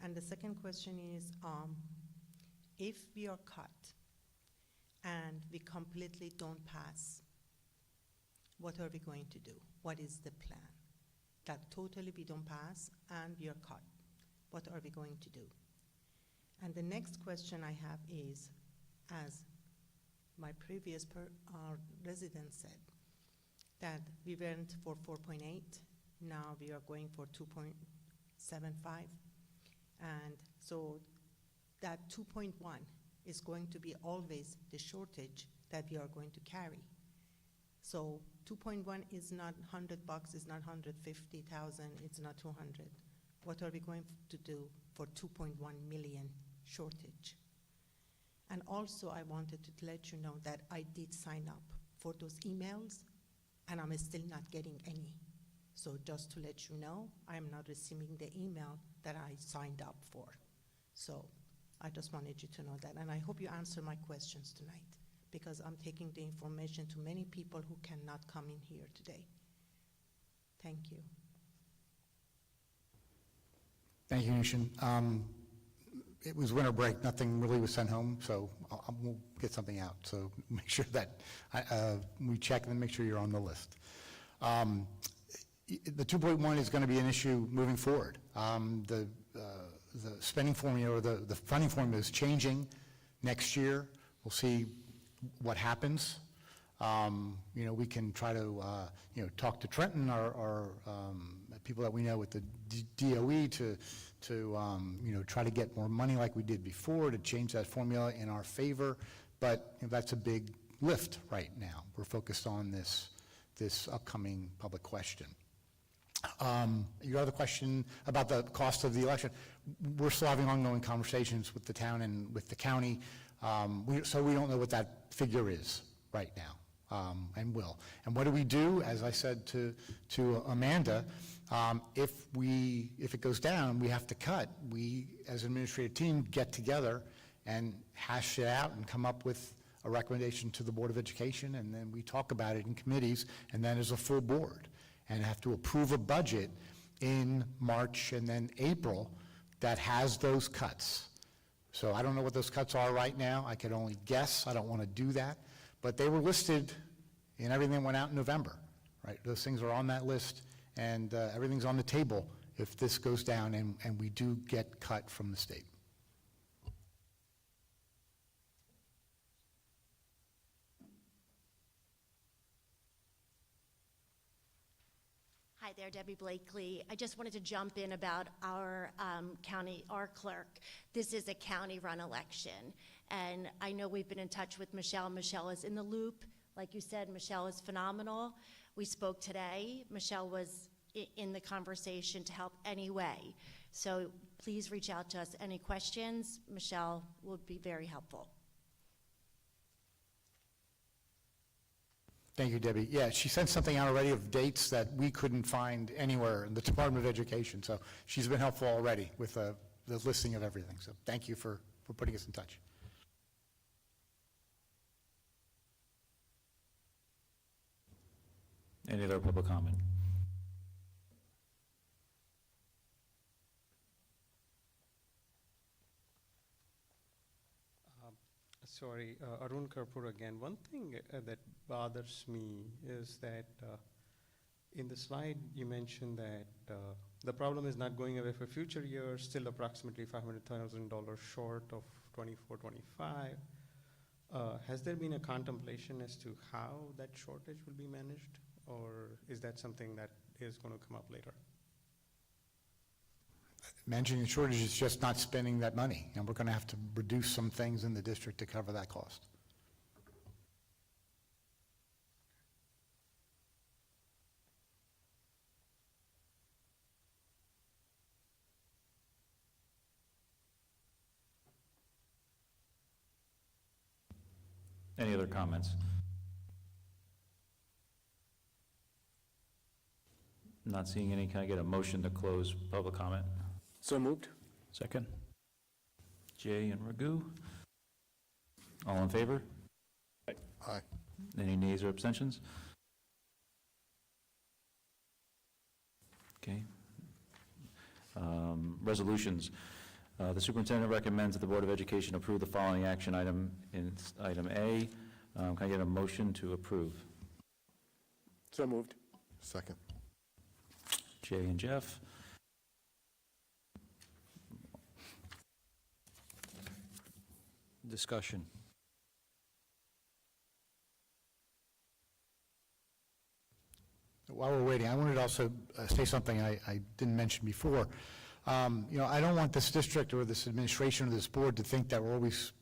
And the second question is, if we are cut and we completely don't pass, what are we going to do? What is the plan? That totally we don't pass and we are cut. What are we going to do? And the next question I have is, as my previous resident said, that we went for 4.8, now we are going for 2.75. And so that 2.1 is going to be always the shortage that we are going to carry. So 2.1 is not $100, it's not 150,000, it's not 200. What are we going to do for 2.1 million shortage? And also I wanted to let you know that I did sign up for those emails and I'm still not getting any. So just to let you know, I'm not receiving the email that I signed up for. So I just wanted you to know that. And I hope you answer my questions tonight, because I'm taking the information to many people who cannot come in here today. Thank you. Thank you, Nushin. It was winter break, nothing really was sent home, so we'll get something out. So make sure that we check and make sure you're on the list. The 2.1 is going to be an issue moving forward. The spending formula or the funding formula is changing next year. We'll see what happens. We can try to talk to Trenton, our people that we know with the DOE to try to get more money like we did before to change that formula in our favor. But that's a big lift right now. We're focused on this upcoming public question. Your other question about the cost of the election, we're still having ongoing conversations with the town and with the county, so we don't know what that figure is right now, and will. And what do we do? As I said to Amanda, if it goes down, we have to cut. We, as an administrative team, get together and hash it out and come up with a recommendation to the Board of Education, and then we talk about it in committees, and then as a full board, and have to approve a budget in March and then April that has those cuts. So I don't know what those cuts are right now. I could only guess. I don't want to do that. But they were listed in everything that went out in November, right? Those things are on that list, and everything's on the table if this goes down and we do get cut from the state. Hi there, Debbie Blakely. I just wanted to jump in about our our clerk. This is a county-run election, and I know we've been in touch with Michelle. Michelle is in the loop. Like you said, Michelle is phenomenal. We spoke today. Michelle was in the conversation to help anyway. So please reach out to us. Any questions? Michelle will be very helpful. Thank you, Debbie. Yeah, she sent something out already of dates that we couldn't find anywhere in the Department of Education. So she's been helpful already with the listing of everything. So thank you for putting us in touch. Any other public comment? Sorry, Arun Kapoor again. One thing that bothers me is that in the slide you mentioned that the problem is not going away for future years, still approximately $500,000 short of 24-25. Has there been a contemplation as to how that shortage will be managed, or is that something that is going to come up later? Managing the shortage is just not spending that money, and we're going to have to reduce some things in the district to cover that cost. Any other comments? Not seeing any. Can I get a motion to close public comment? So moved. Second? Jay and Raghu. All in favor? Aye. Any nays or abstentions? Okay. Resolutions. The superintendent recommends that the Board of Education approve the following action item in item A. Can I get a motion to approve? So moved. Second. Jay and Jeff. Discussion. While we're waiting, I wanted to also say something I didn't mention before. I don't want this district or this administration or this board to think that we're always,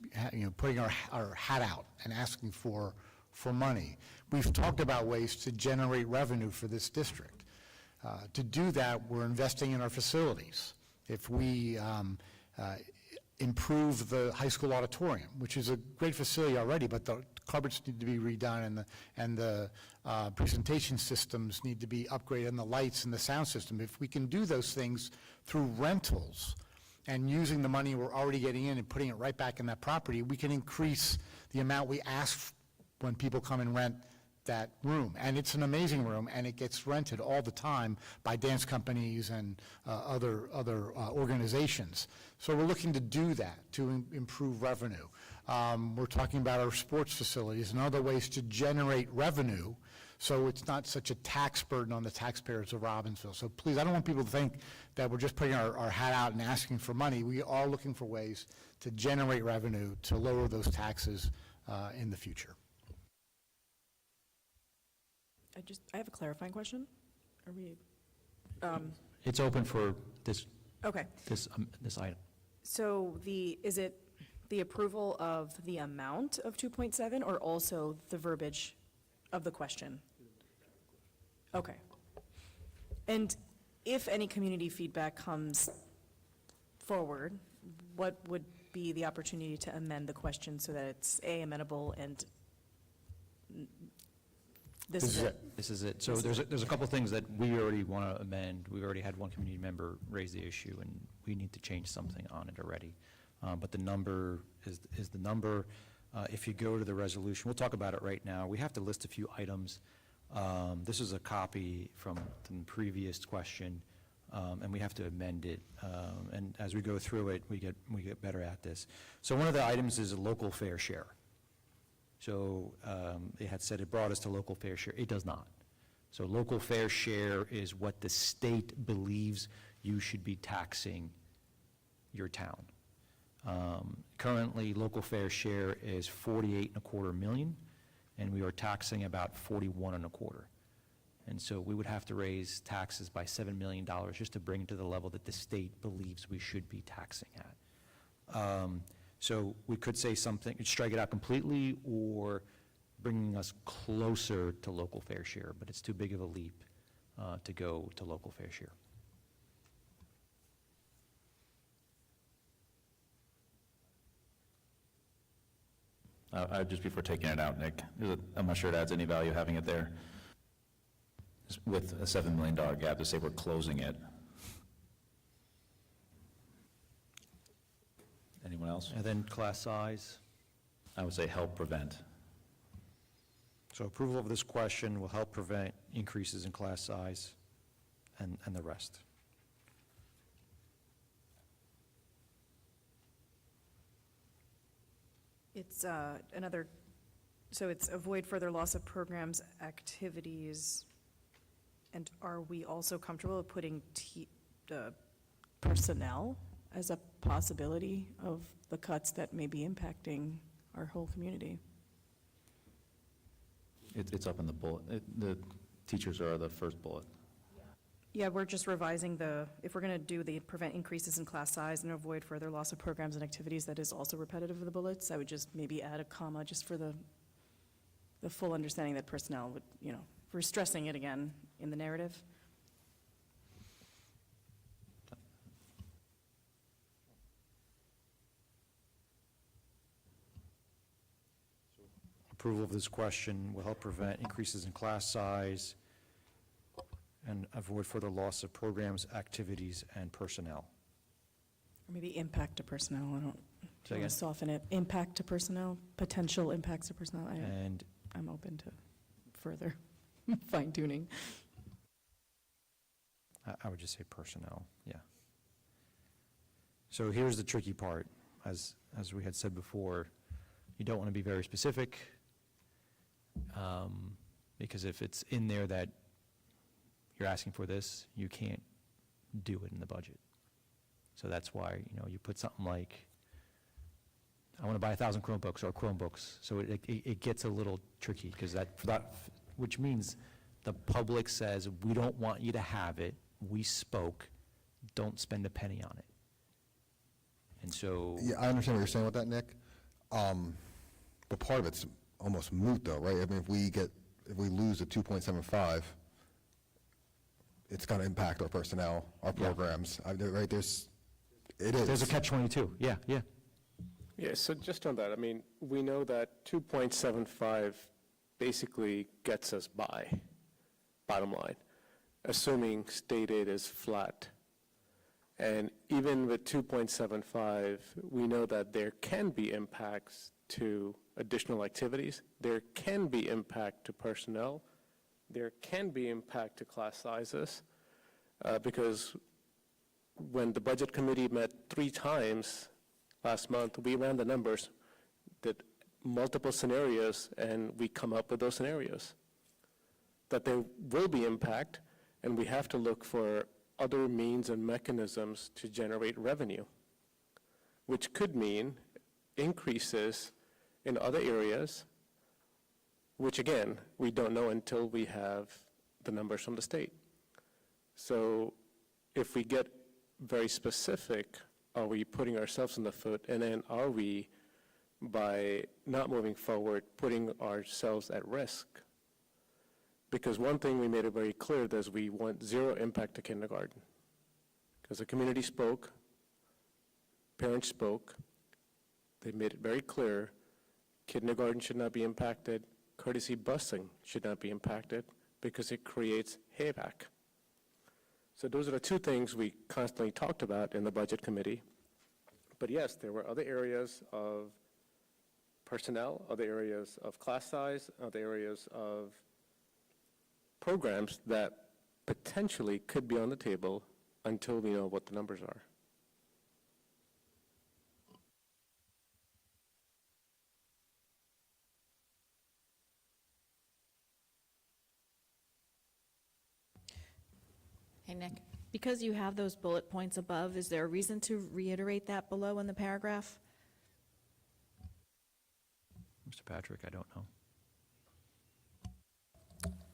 putting our hat out and asking for money. We've talked about ways to generate revenue for this district. To do that, we're investing in our facilities. If we improve the high school auditorium, which is a great facility already, but the cupboards need to be redone, and the presentation systems need to be upgraded, and the lights and the sound system. If we can do those things through rentals and using the money we're already getting in and putting it right back in that property, we can increase the amount we ask when people come and rent that room. And it's an amazing room, and it gets rented all the time by dance companies and other organizations. So we're looking to do that to improve revenue. We're talking about our sports facilities and other ways to generate revenue so it's not such a tax burden on the taxpayers of Robbinsville. So please, I don't want people to think that we're just putting our hat out and asking for money. We are looking for ways to generate revenue to lower those taxes in the future. I have a clarifying question. Are we, It's open for this, okay. this item. So is it the approval of the amount of 2.7 or also the verbiage of the question? Okay. And if any community feedback comes forward, what would be the opportunity to amend the question so that it's A, amenable, and this is it? This is it. So there's a couple things that we already want to amend. We've already had one community member raise the issue, and we need to change something on it already. But the number is the number. If you go to the resolution, we'll talk about it right now. We have to list a few items. This is a copy from the previous question, and we have to amend it. And as we go through it, we get better at this. So one of the items is a local fair share. So it had said it brought us to local fair share. It does not. So local fair share is what the state believes you should be taxing your town. Currently, local fair share is $48.25 million, and we are taxing about $41.25. And so we would have to raise taxes by $7 million just to bring it to the level that the state believes we should be taxing at. So we could say something, strike it out completely, or bringing us closer to local fair share, but it's too big of a leap to go to local fair share. Just before taking it out, Nick, I'm not sure it adds any value having it there with a $7 million gap to say we're closing it. Anyone else? And then class size. I would say help prevent. So approval of this question will help prevent increases in class size and the rest. It's another, so it's avoid further loss of programs, activities, and are we also comfortable with putting personnel as a possibility of the cuts that may be impacting our whole community? It's up in the bullet. The teachers are the first bullet. Yeah, we're just revising if we're going to do the prevent increases in class size and avoid further loss of programs and activities, that is also repetitive of the bullets. I would just maybe add a comma just for the full understanding that personnel would, we're stressing it again in the narrative. Approval of this question will help prevent increases in class size and avoid further loss of programs, activities, and personnel. Or maybe impact to personnel, I don't, do you Say want again? to soften it? Impact to personnel, potential impacts to personnel. And I'm open to further fine tuning. I would just say personnel, yeah. So here's the tricky part. As we had said before, you don't want to be very specific, because if it's in there that you're asking for this, you can't do it in the budget. So that's why, you put something like, I want to buy 1,000 Chromebooks or Chromebooks. So it gets a little tricky, because which means the public says, we don't want you to have it, we spoke, don't spend a penny on it. And so. Yeah, I understand what you're saying with that, Nick. But part of it's almost moot though, right? I mean, if we lose the 2.75, it's going to impact our personnel, our programs, right? It is. There's a catch-22, yeah. Yeah, so just on that, I mean, we know that 2.75 basically gets us by, bottom line, assuming state aid is flat. And even with 2.75, we know that there can be impacts to additional activities, there can be impact to personnel, there can be impact to class sizes, because when the budget committee met 3 times last month, we ran the numbers, did multiple scenarios, and we come up with those scenarios. That there will be impact, and we have to look for other means and mechanisms to generate revenue, which could mean increases in other areas, which again, we don't know until we have the numbers from the state. So if we get very specific, are we putting ourselves in the foot, and then are we, by not moving forward, putting ourselves at risk? Because one thing we made it very clear is we want zero impact to kindergarten. Because the community spoke, parents spoke, they made it very clear, kindergarten should not be impacted, courtesy busing should not be impacted, because it creates hayback. So those are the 2 things we constantly talked about in the budget committee. But yes, there were other areas of personnel, other areas of class size, other areas of programs that potentially could be on the table until we know what the numbers are. Hey, Nick, because you have those bullet points above, is there a reason to reiterate that below in the paragraph? Mr. Patrick, I don't know.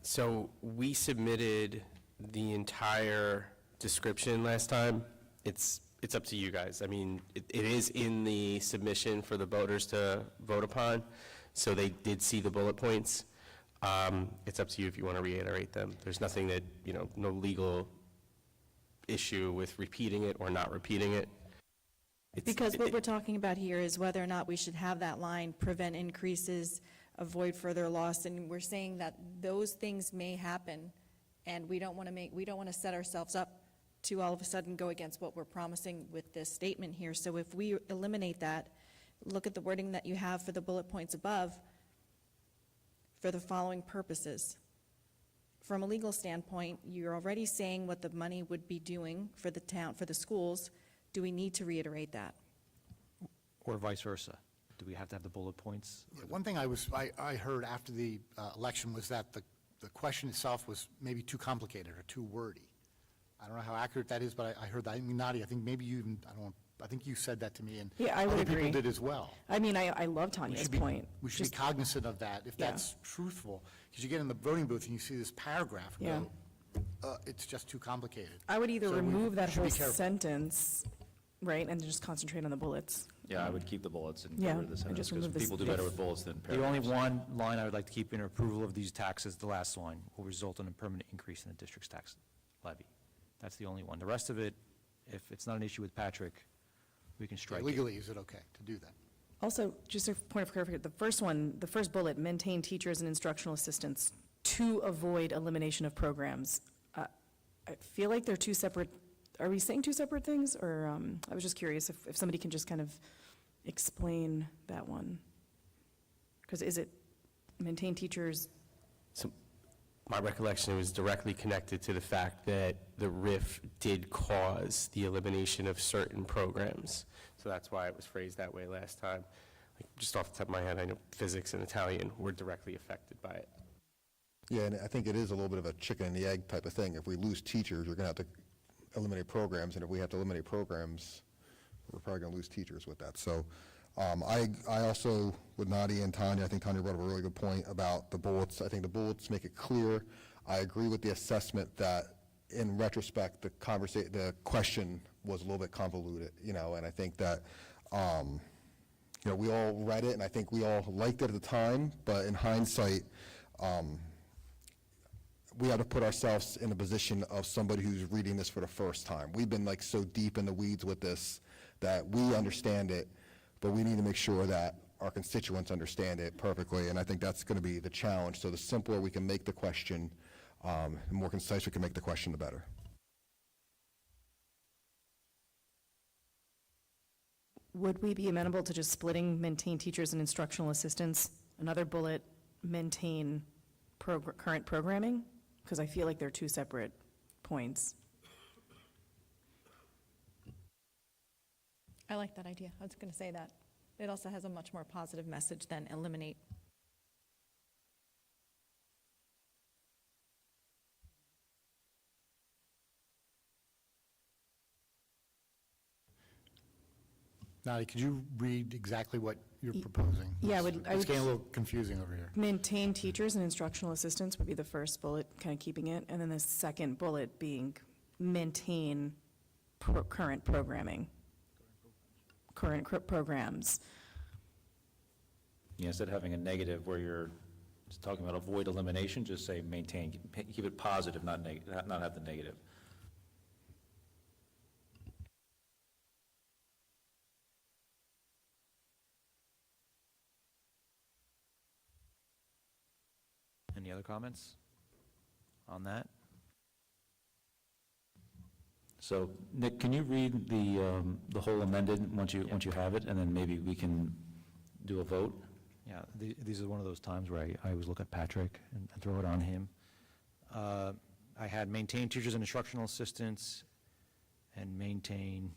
So we submitted the entire description last time. It's up to you guys. I mean, it is in the submission for the voters to vote upon, so they did see the bullet points. It's up to you if you want to reiterate them. There's nothing that, no legal issue with repeating it or not repeating it. Because what we're talking about here is whether or not we should have that line, prevent increases, avoid further loss, and we're saying that those things may happen, and we don't want to set ourselves up to all of a sudden go against what we're promising with this statement here. So if we eliminate that, look at the wording that you have for the bullet points above, for the following purposes. From a legal standpoint, you're already saying what the money would be doing for the town, for the schools. Do we need to reiterate that? Or vice versa. Do we have to have the bullet points? Yeah, one thing I heard after the election was that the question itself was maybe too complicated or too wordy. I don't know how accurate that is, but I heard that. I mean, Nadia, I think maybe you even, I think you said that to me, and Yeah, I would other people agree. did as well. I mean, I love Tanya's point. We should be cognizant of that, if Yeah. that's truthful, because you get in the voting booth and you see this paragraph, and Yeah. go, it's just too complicated. I would either So we remove that should be whole careful. sentence, right, and just concentrate on the bullets. Yeah, I would keep the bullets and Yeah, get rid of the and sentence, just because remove this people do better if. with bullets than The only paragraphs. one line I would like to keep in approval of these taxes, the last line, will result in a permanent increase in the district's tax levy. That's the only one. The rest of it, if it's not an issue with Patrick, we can strike it. Legally, is it okay to do that? Also, just a point of clarification, the first one, the first bullet, maintain teachers and instructional assistants to avoid elimination of programs. I feel like they're two separate, are we saying two separate things? Or, I was just curious if somebody can just kind of explain that one. Because is it maintain teachers? So my recollection was directly connected to the fact that the RIF did cause the elimination of certain programs. So that's why it was phrased that way last time. Like, just off the top of my head, I know physics and Italian were directly affected by it. Yeah, and I think it is a little bit of a chicken and the egg type of thing. If we lose teachers, we're going to have to eliminate programs, and if we have to eliminate programs, we're probably going to lose teachers with that. So I also, with Nadia and Tanya, I think Tanya brought up a really good point about the bullets. I think the bullets make it clear. I agree with the assessment that, in retrospect, the question was a little bit convoluted, and I think that, we all read it, and I think we all liked it at the time, but in hindsight, we have to put ourselves in a position of somebody who's reading this for the first time. We've been like so deep in the weeds with this that we understand it, but we need to make sure that our constituents understand it perfectly, and I think that's going to be the challenge. So the simpler we can make the question, the more concise we can make the question, the better. Would we be amenable to just splitting maintain teachers and instructional assistants? Another bullet, maintain current programming? Because I feel like they're two separate points. I like that idea. I was going to say that. It also has a much more positive message than eliminate. Nadia, could you read exactly what you're proposing? Yeah, I It's would- getting a little confusing over here. Maintain teachers and instructional assistants would be the first bullet, kind of keeping it, and then the second bullet being maintain current programming, current programs. Yeah, instead of having a negative where you're just talking about avoid elimination, just say maintain, keep it positive, not have the negative. Any other comments on that? So, Nick, can you read the whole amended once you have it, and then maybe we can do a vote? Yeah, these are one of those times where I always look at Patrick and throw it on him. I had maintain teachers and instructional assistants and maintain.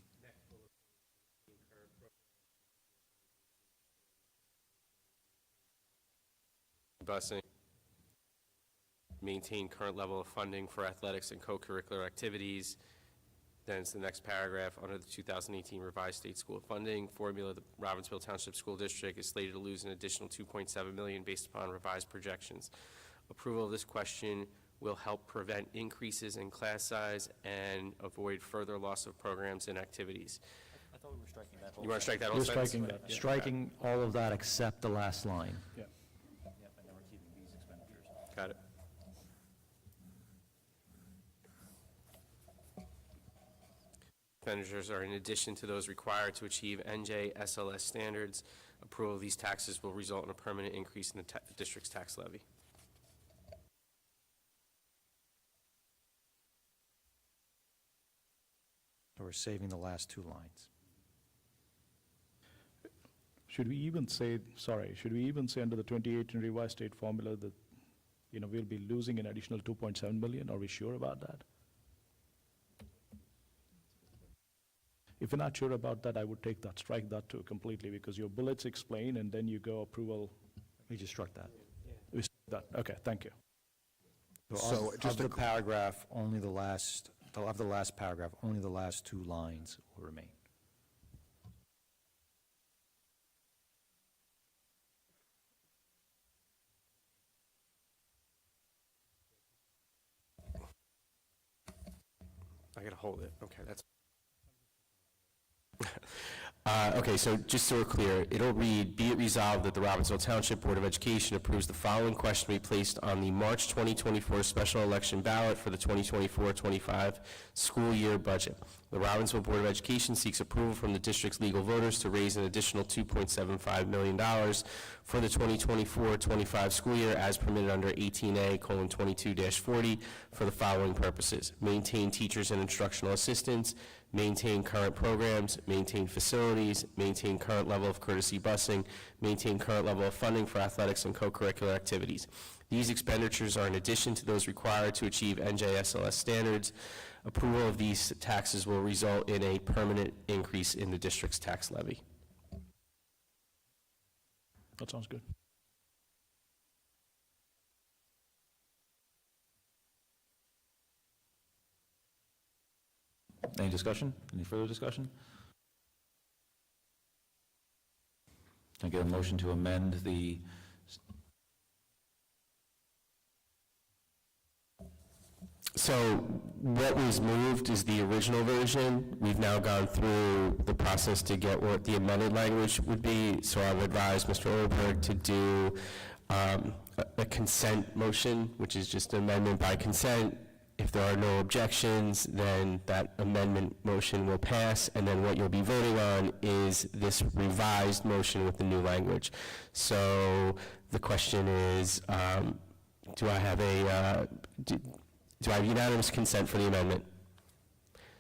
Busing. Maintain current level of funding for athletics and co-curricular activities. Then it's the next paragraph, under the 2018 revised state school funding formula, the Robbinsville Township School District is slated to lose an additional $2.7 million based upon revised projections. Approval of this question will help prevent increases in class size and avoid further loss of programs and activities. I thought we were striking that whole. You want to strike that whole We're sentence? striking that, yeah. Striking all of that except the last line. Yeah. Yep, and then we're keeping these expenditures. Got it. Expenditures are in addition to those required to achieve NJ SLS standards. Approval of these taxes will result in a permanent increase in the district's tax levy. So we're saving the last two lines. Should we even say under the 2018 revised state formula that, we'll be losing an additional 2.7 million? Are we sure about that? If you're not sure about that, I would take that, strike that too completely, because your bullets explain, and then you go approval. We just struck that. We struck that. Okay, thank you. So Of just the a- paragraph, only the last, of the last paragraph, only the last two lines will remain. I gotta hold it. Okay, that's. Okay, so just so we're clear, it'll read, be it resolved that the Robbinsville Township Board of Education approves the following question to be placed on the March 2024 special election ballot for the 2024-25 school year budget. The Robbinsville Board of Education seeks approval from the district's legal voters to raise an additional $2.75 million for the 2024-25 school year as permitted under 18A:22-40 for the following purposes: maintain teachers and instructional assistants, maintain current programs, maintain facilities, maintain current level of courtesy busing, maintain current level of funding for athletics and co-curricular activities. These expenditures are in addition to those required to achieve NJSLS standards. Approval of these taxes will result in a permanent increase in the district's tax levy. That sounds good. Any discussion? Any further discussion? Can I get a motion to amend the, So what was moved is the original version. We've now gone through the process to get what the amended language would be, so I would advise Mr. Olberg to do a consent motion, which is just an amendment by consent. If there are no objections, then that amendment motion will pass, and then what you'll be voting on is this revised motion with the new language. So the question is, do I have unanimous consent for the amendment?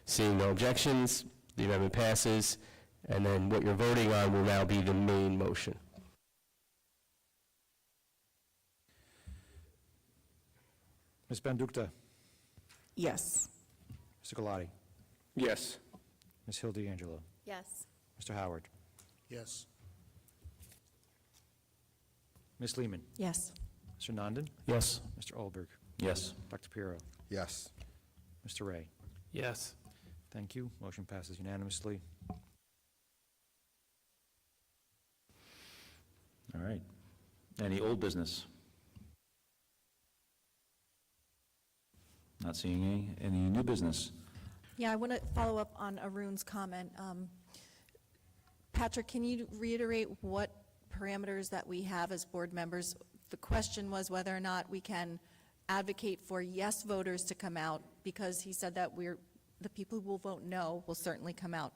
Seeing no objections, the amendment passes, and then what you're voting on will now be the main motion. Ms. Bandukta, Yes. Mr. Galati, Yes. Ms. Hill D'Angelo, Yes. Mr. Howard, Yes. Ms. Lehman, Yes. Mr. Nandan, Yes. Mr. Olberg, yes. Dr. Piero, Yes. Mr. Ray. Yes. Thank you. Motion passes unanimously. All right. Any old business? Not seeing any new business. Yeah, I want to follow up on Arun's comment. Patrick, can you reiterate what parameters that we have as board members? The question was whether or not we can advocate for yes voters to come out, because he said that the people who will vote no will certainly come out.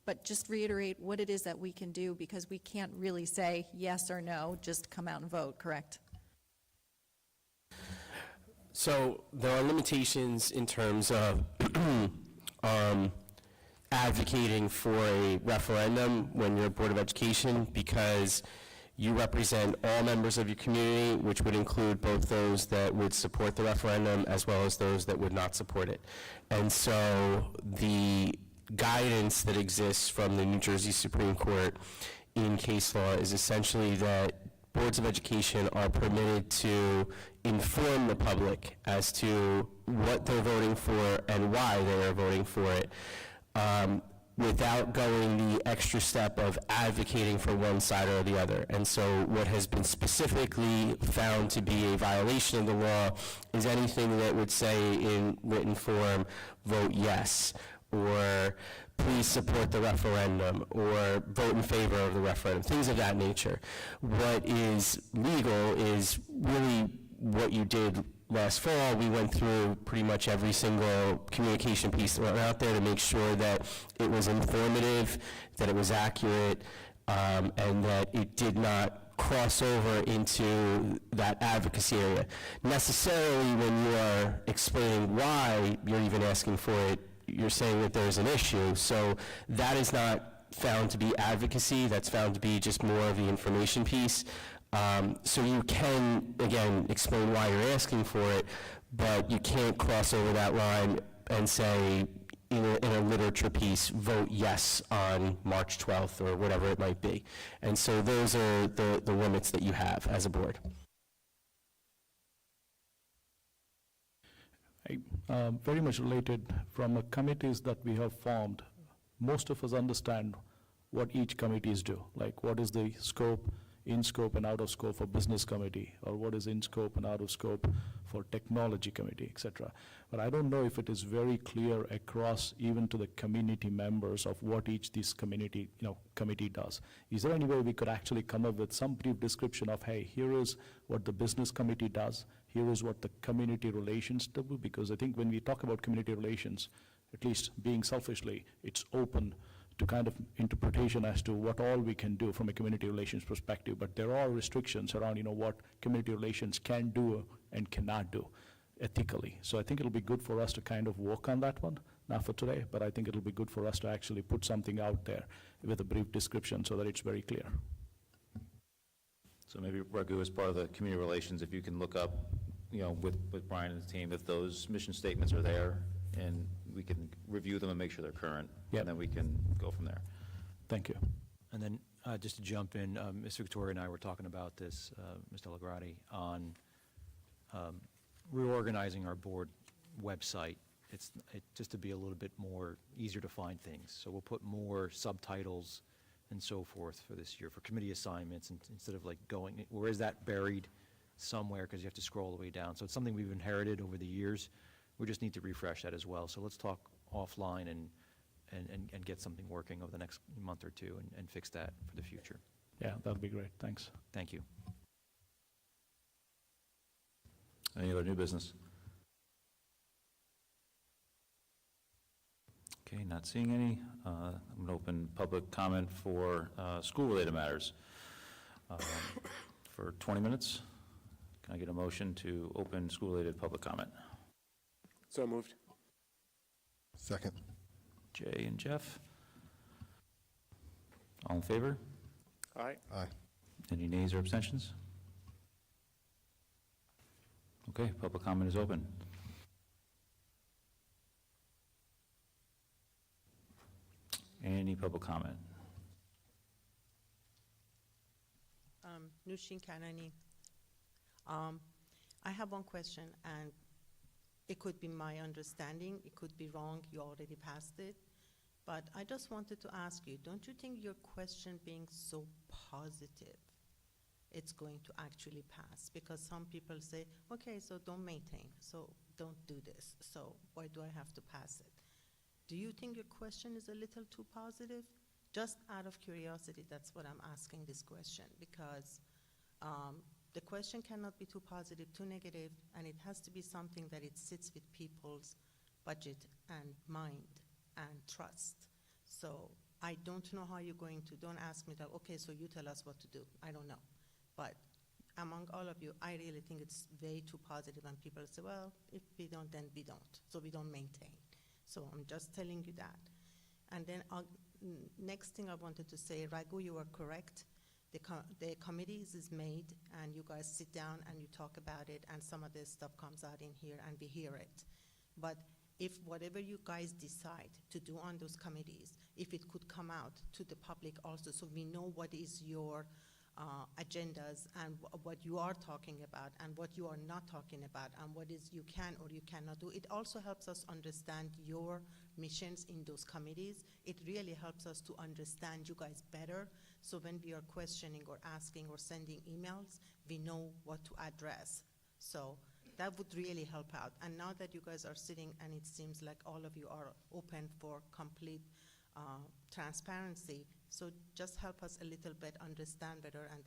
But just reiterate what it is that we can do, because we can't really say yes or no, just come out and vote, correct? So there are limitations in terms of advocating for a referendum when you're a Board of Education, because you represent all members of your community, which would include both those that would support the referendum as well as those that would not support it. And so the guidance that exists from the New Jersey Supreme Court in case law is essentially that boards of education are permitted to inform the public as to what they're voting for and why they are voting for it, without going the extra step of advocating for one side or the other. And so what has been specifically found to be a violation of the law is anything that would say in written form, vote yes, or please support the referendum, or vote in favor of the referendum, things of that nature. What is legal is really what you did last fall. We went through pretty much every single communication piece that went out there to make sure that it was informative, that it was accurate, and that it did not cross over into that advocacy area. Necessarily, when you are explaining why you're even asking for it, you're saying that there's an issue. So that is not found to be advocacy. That's found to be just more of the information piece. So you can, again, explain why you're asking for it, but you can't cross over that line and say, in a literature piece, vote yes on March 12th or whatever it might be. And so those are the limits that you have as a board. Very much related, from committees that we have formed, most of us understand what each committees do, like what is the scope, in scope and out of scope for business committee, or what is in scope and out of scope for technology committee, et cetera. But I don't know if it is very clear across even to the community members of what each this community, committee does. Is there any way we could actually come up with some brief description of, hey, here is what the business committee does, here is what the community relations do? Because I think when we talk about community relations, at least being selfishly, it's open to kind of interpretation as to what all we can do from a community relations perspective, but there are restrictions around, what community relations can do and cannot do ethically. So I think it'll be good for us to kind of work on that one, not for today, but I think it'll be good for us to actually put something out there with a brief description so that it's very clear. So maybe, Raghu, as part of the community relations, if you can look up, with Brian and the team, if those mission statements are there, and we can review them and make sure they're current. Yep. And then we can go from there. Thank you. And then, just to jump in, Ms. Victoria and I were talking about this, Mr. Legrati, on reorganizing our board website. Just to be a little bit more easier to find things. So we'll put more subtitles and so forth for this year, for committee assignments, and instead of like going, where is that buried somewhere, because you have to scroll all the way down. So it's something we've inherited over the years. We just need to refresh that as well. So let's talk offline and get something working over the next month or two and fix that for the future. Yeah, that'd be great. Thanks. Thank you. Any other new business? Okay, not seeing any. I'm going to open public comment for school-related matters for 20 minutes. Can I get a motion to open school-related public comment? So moved. Second. Jay and Jeff. All in favor? Aye. Aye. Any nays or abstentions? Okay, public comment is open. Any public comment? Nushin Kanani. I have one question, and it could be my understanding, it could be wrong, you already passed it, but I just wanted to ask you, don't you think your question being so positive, it's going to actually pass? Because some people say, okay, so don't maintain, so don't do this, so why do I have to pass it? Do you think your question is a little too positive? Just out of curiosity, that's what I'm asking this question, because the question cannot be too positive, too negative, and it has to be something that it sits with people's budget and mind and trust. So I don't know how you're going to, don't ask me that, okay, so you tell us what to do. I don't know. But among all of you, I really think it's way too positive, and people say, well, if we don't, then we don't. So we don't maintain. So I'm just telling you that. And then next thing I wanted to say, Raghu, you are correct. The committees is made, and you guys sit down and you talk about it, and some of this stuff comes out in here, and we hear it. But if whatever you guys decide to do on those committees, if it could come out to the public also, so we know what is your agendas and what you are talking about and what you are not talking about and what is you can or you cannot do. It also helps us understand your missions in those committees. It really helps us to understand you guys better. So when we are questioning or asking or sending emails, we know what to address. So that would really help out. And now that you guys are sitting and it seems like all of you are open for complete transparency, so just help us a little bit understand better and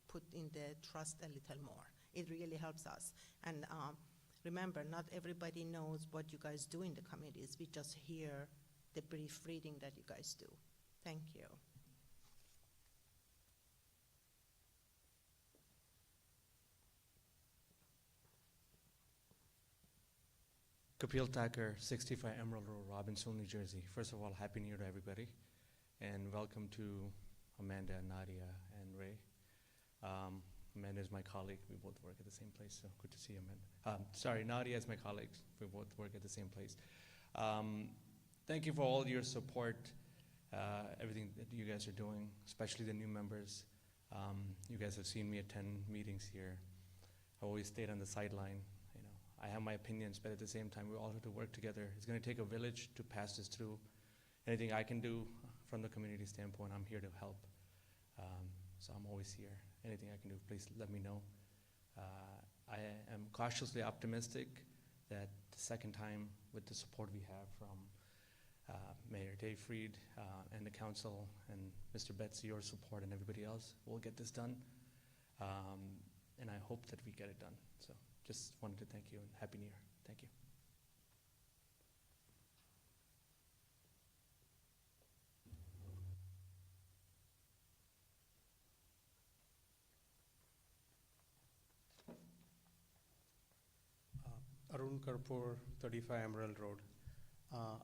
put in the trust a little more. It really helps us. And remember, not everybody knows what you guys do in the committees. We just hear the brief reading that you guys do. Thank you. Kapil Thakur, 65 Emerald Road, Robbinsville, New Jersey. First of all, Happy New Year to everybody, and welcome to Amanda, Nadia, and Ray. Amanda is my colleague. We both work at the same place, so good to see you, Amanda. Sorry, Nadia is my colleague. We both work at the same place. thank you for all your support, everything that you guys are doing, especially the new members. You guys have seen me attend meetings here. I always stayed on the sideline. You know, I have my opinions, but at the same time, we all have to work together. It's going to take a village to pass this through. Anything I can do from the community standpoint, I'm here to help. So I'm always here. Anything I can do, please let me know. I am cautiously optimistic that the second time, with the support we have from Mayor Dave Freed and the council and Mr. Betts, your support and everybody else, we'll get this done. And I hope that we get it done. So just wanted to thank you and Happy New Year. Thank you. Arun Karpur, 35 Emerald Road.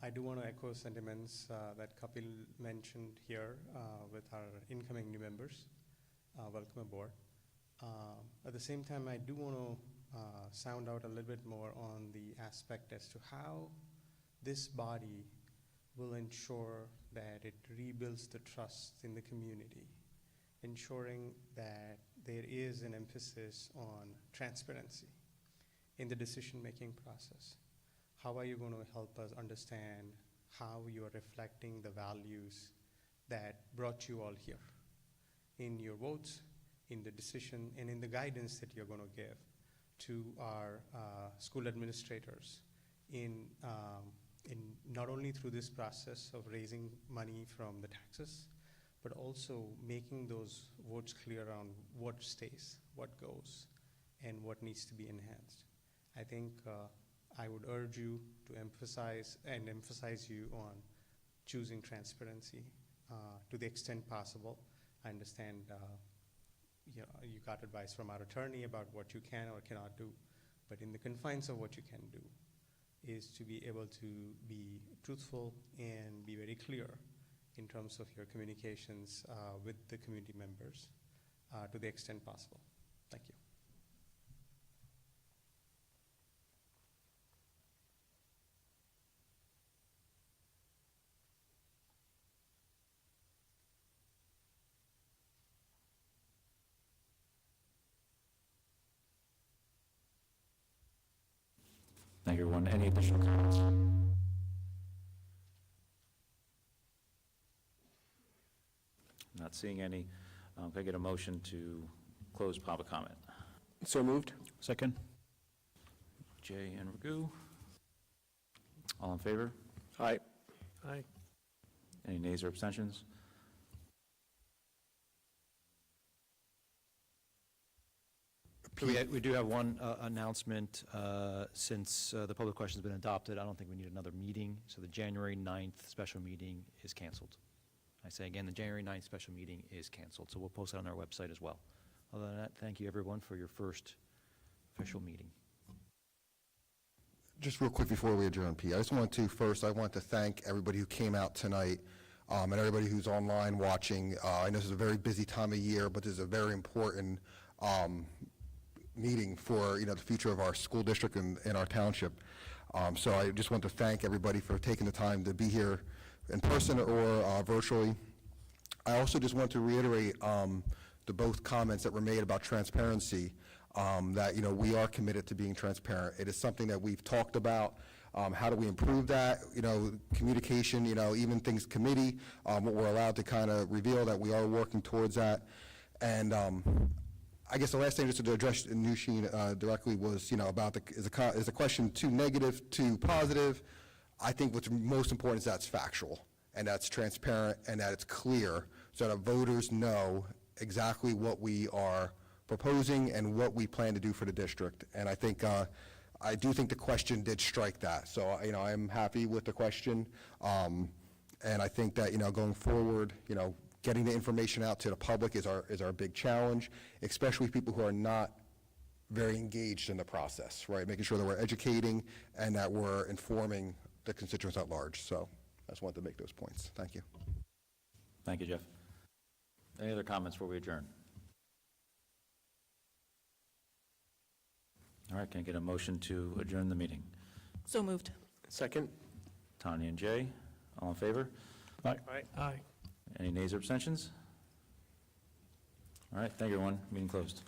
I do want to echo sentiments that Kapil mentioned here with our incoming new members. Welcome aboard. At the same time, I do want to sound out a little bit more on the aspect as to how this body will ensure that it rebuilds the trust in the community, ensuring that there is an emphasis on transparency in the decision-making process. How are you going to help us understand how you are reflecting the values that brought you all here in your votes, in the decision, and in the guidance that you're going to give to our school administrators in not only through this process of raising money from the taxes, but also making those votes clear on what stays, what goes, and what needs to be enhanced. I think I would urge you to emphasize you on choosing transparency to the extent possible. I understand you got advice from our attorney about what you can or cannot do, but in the confines of what you can do is to be able to be truthful and be very clear in terms of your communications with the community members to the extent possible. Thank you. Thank you, everyone. Any additional comments? Not seeing any. Can I get a motion to close public comment? So moved. Second? Jay and Raghu. All in favor? Aye. Aye. Any nays or abstentions? We do have one announcement. Since the public question has been adopted, I don't think we need another meeting, so the January 9th special meeting is canceled. I say again, the January 9th special meeting is canceled, so we'll post it on our website as well. Other than that, thank you, everyone, for your first official meeting. Just real quick before we adjourn, Pete, I want to thank everybody who came out tonight and everybody who's online watching. I know this is a very busy time of year, but this is a very important meeting for the future of our school district and our township. So I just want to thank everybody for taking the time to be here in person or virtually. I also just want to reiterate the both comments that were made about transparency, that we are committed to being transparent. It is something that we've talked about. How do we improve that? Communication, even things committee, what we're allowed to kind of reveal, that we are working towards that. And I guess the last thing, just to address Nushin directly, was about is the question too negative, too positive? I think what's most important is that's factual, and that's transparent, and that it's clear, so that voters know exactly what we are proposing and what we plan to do for the district. And I think I do think the question did strike that. So I'm happy with the question, and I think that going forward, getting the information out to the public is our big challenge, especially people who are not very engaged in the process, right? Making sure that we're educating and that we're informing the constituents at large. So I just wanted to make those points. Thank you. Thank you, Jeff. Any other comments before we adjourn? All right, can I get a motion to adjourn the meeting? So moved. Second. Tanya and Jay, All in favor? Aye. Aye. Any nays or abstentions? All right, thank you, everyone. Meeting closed.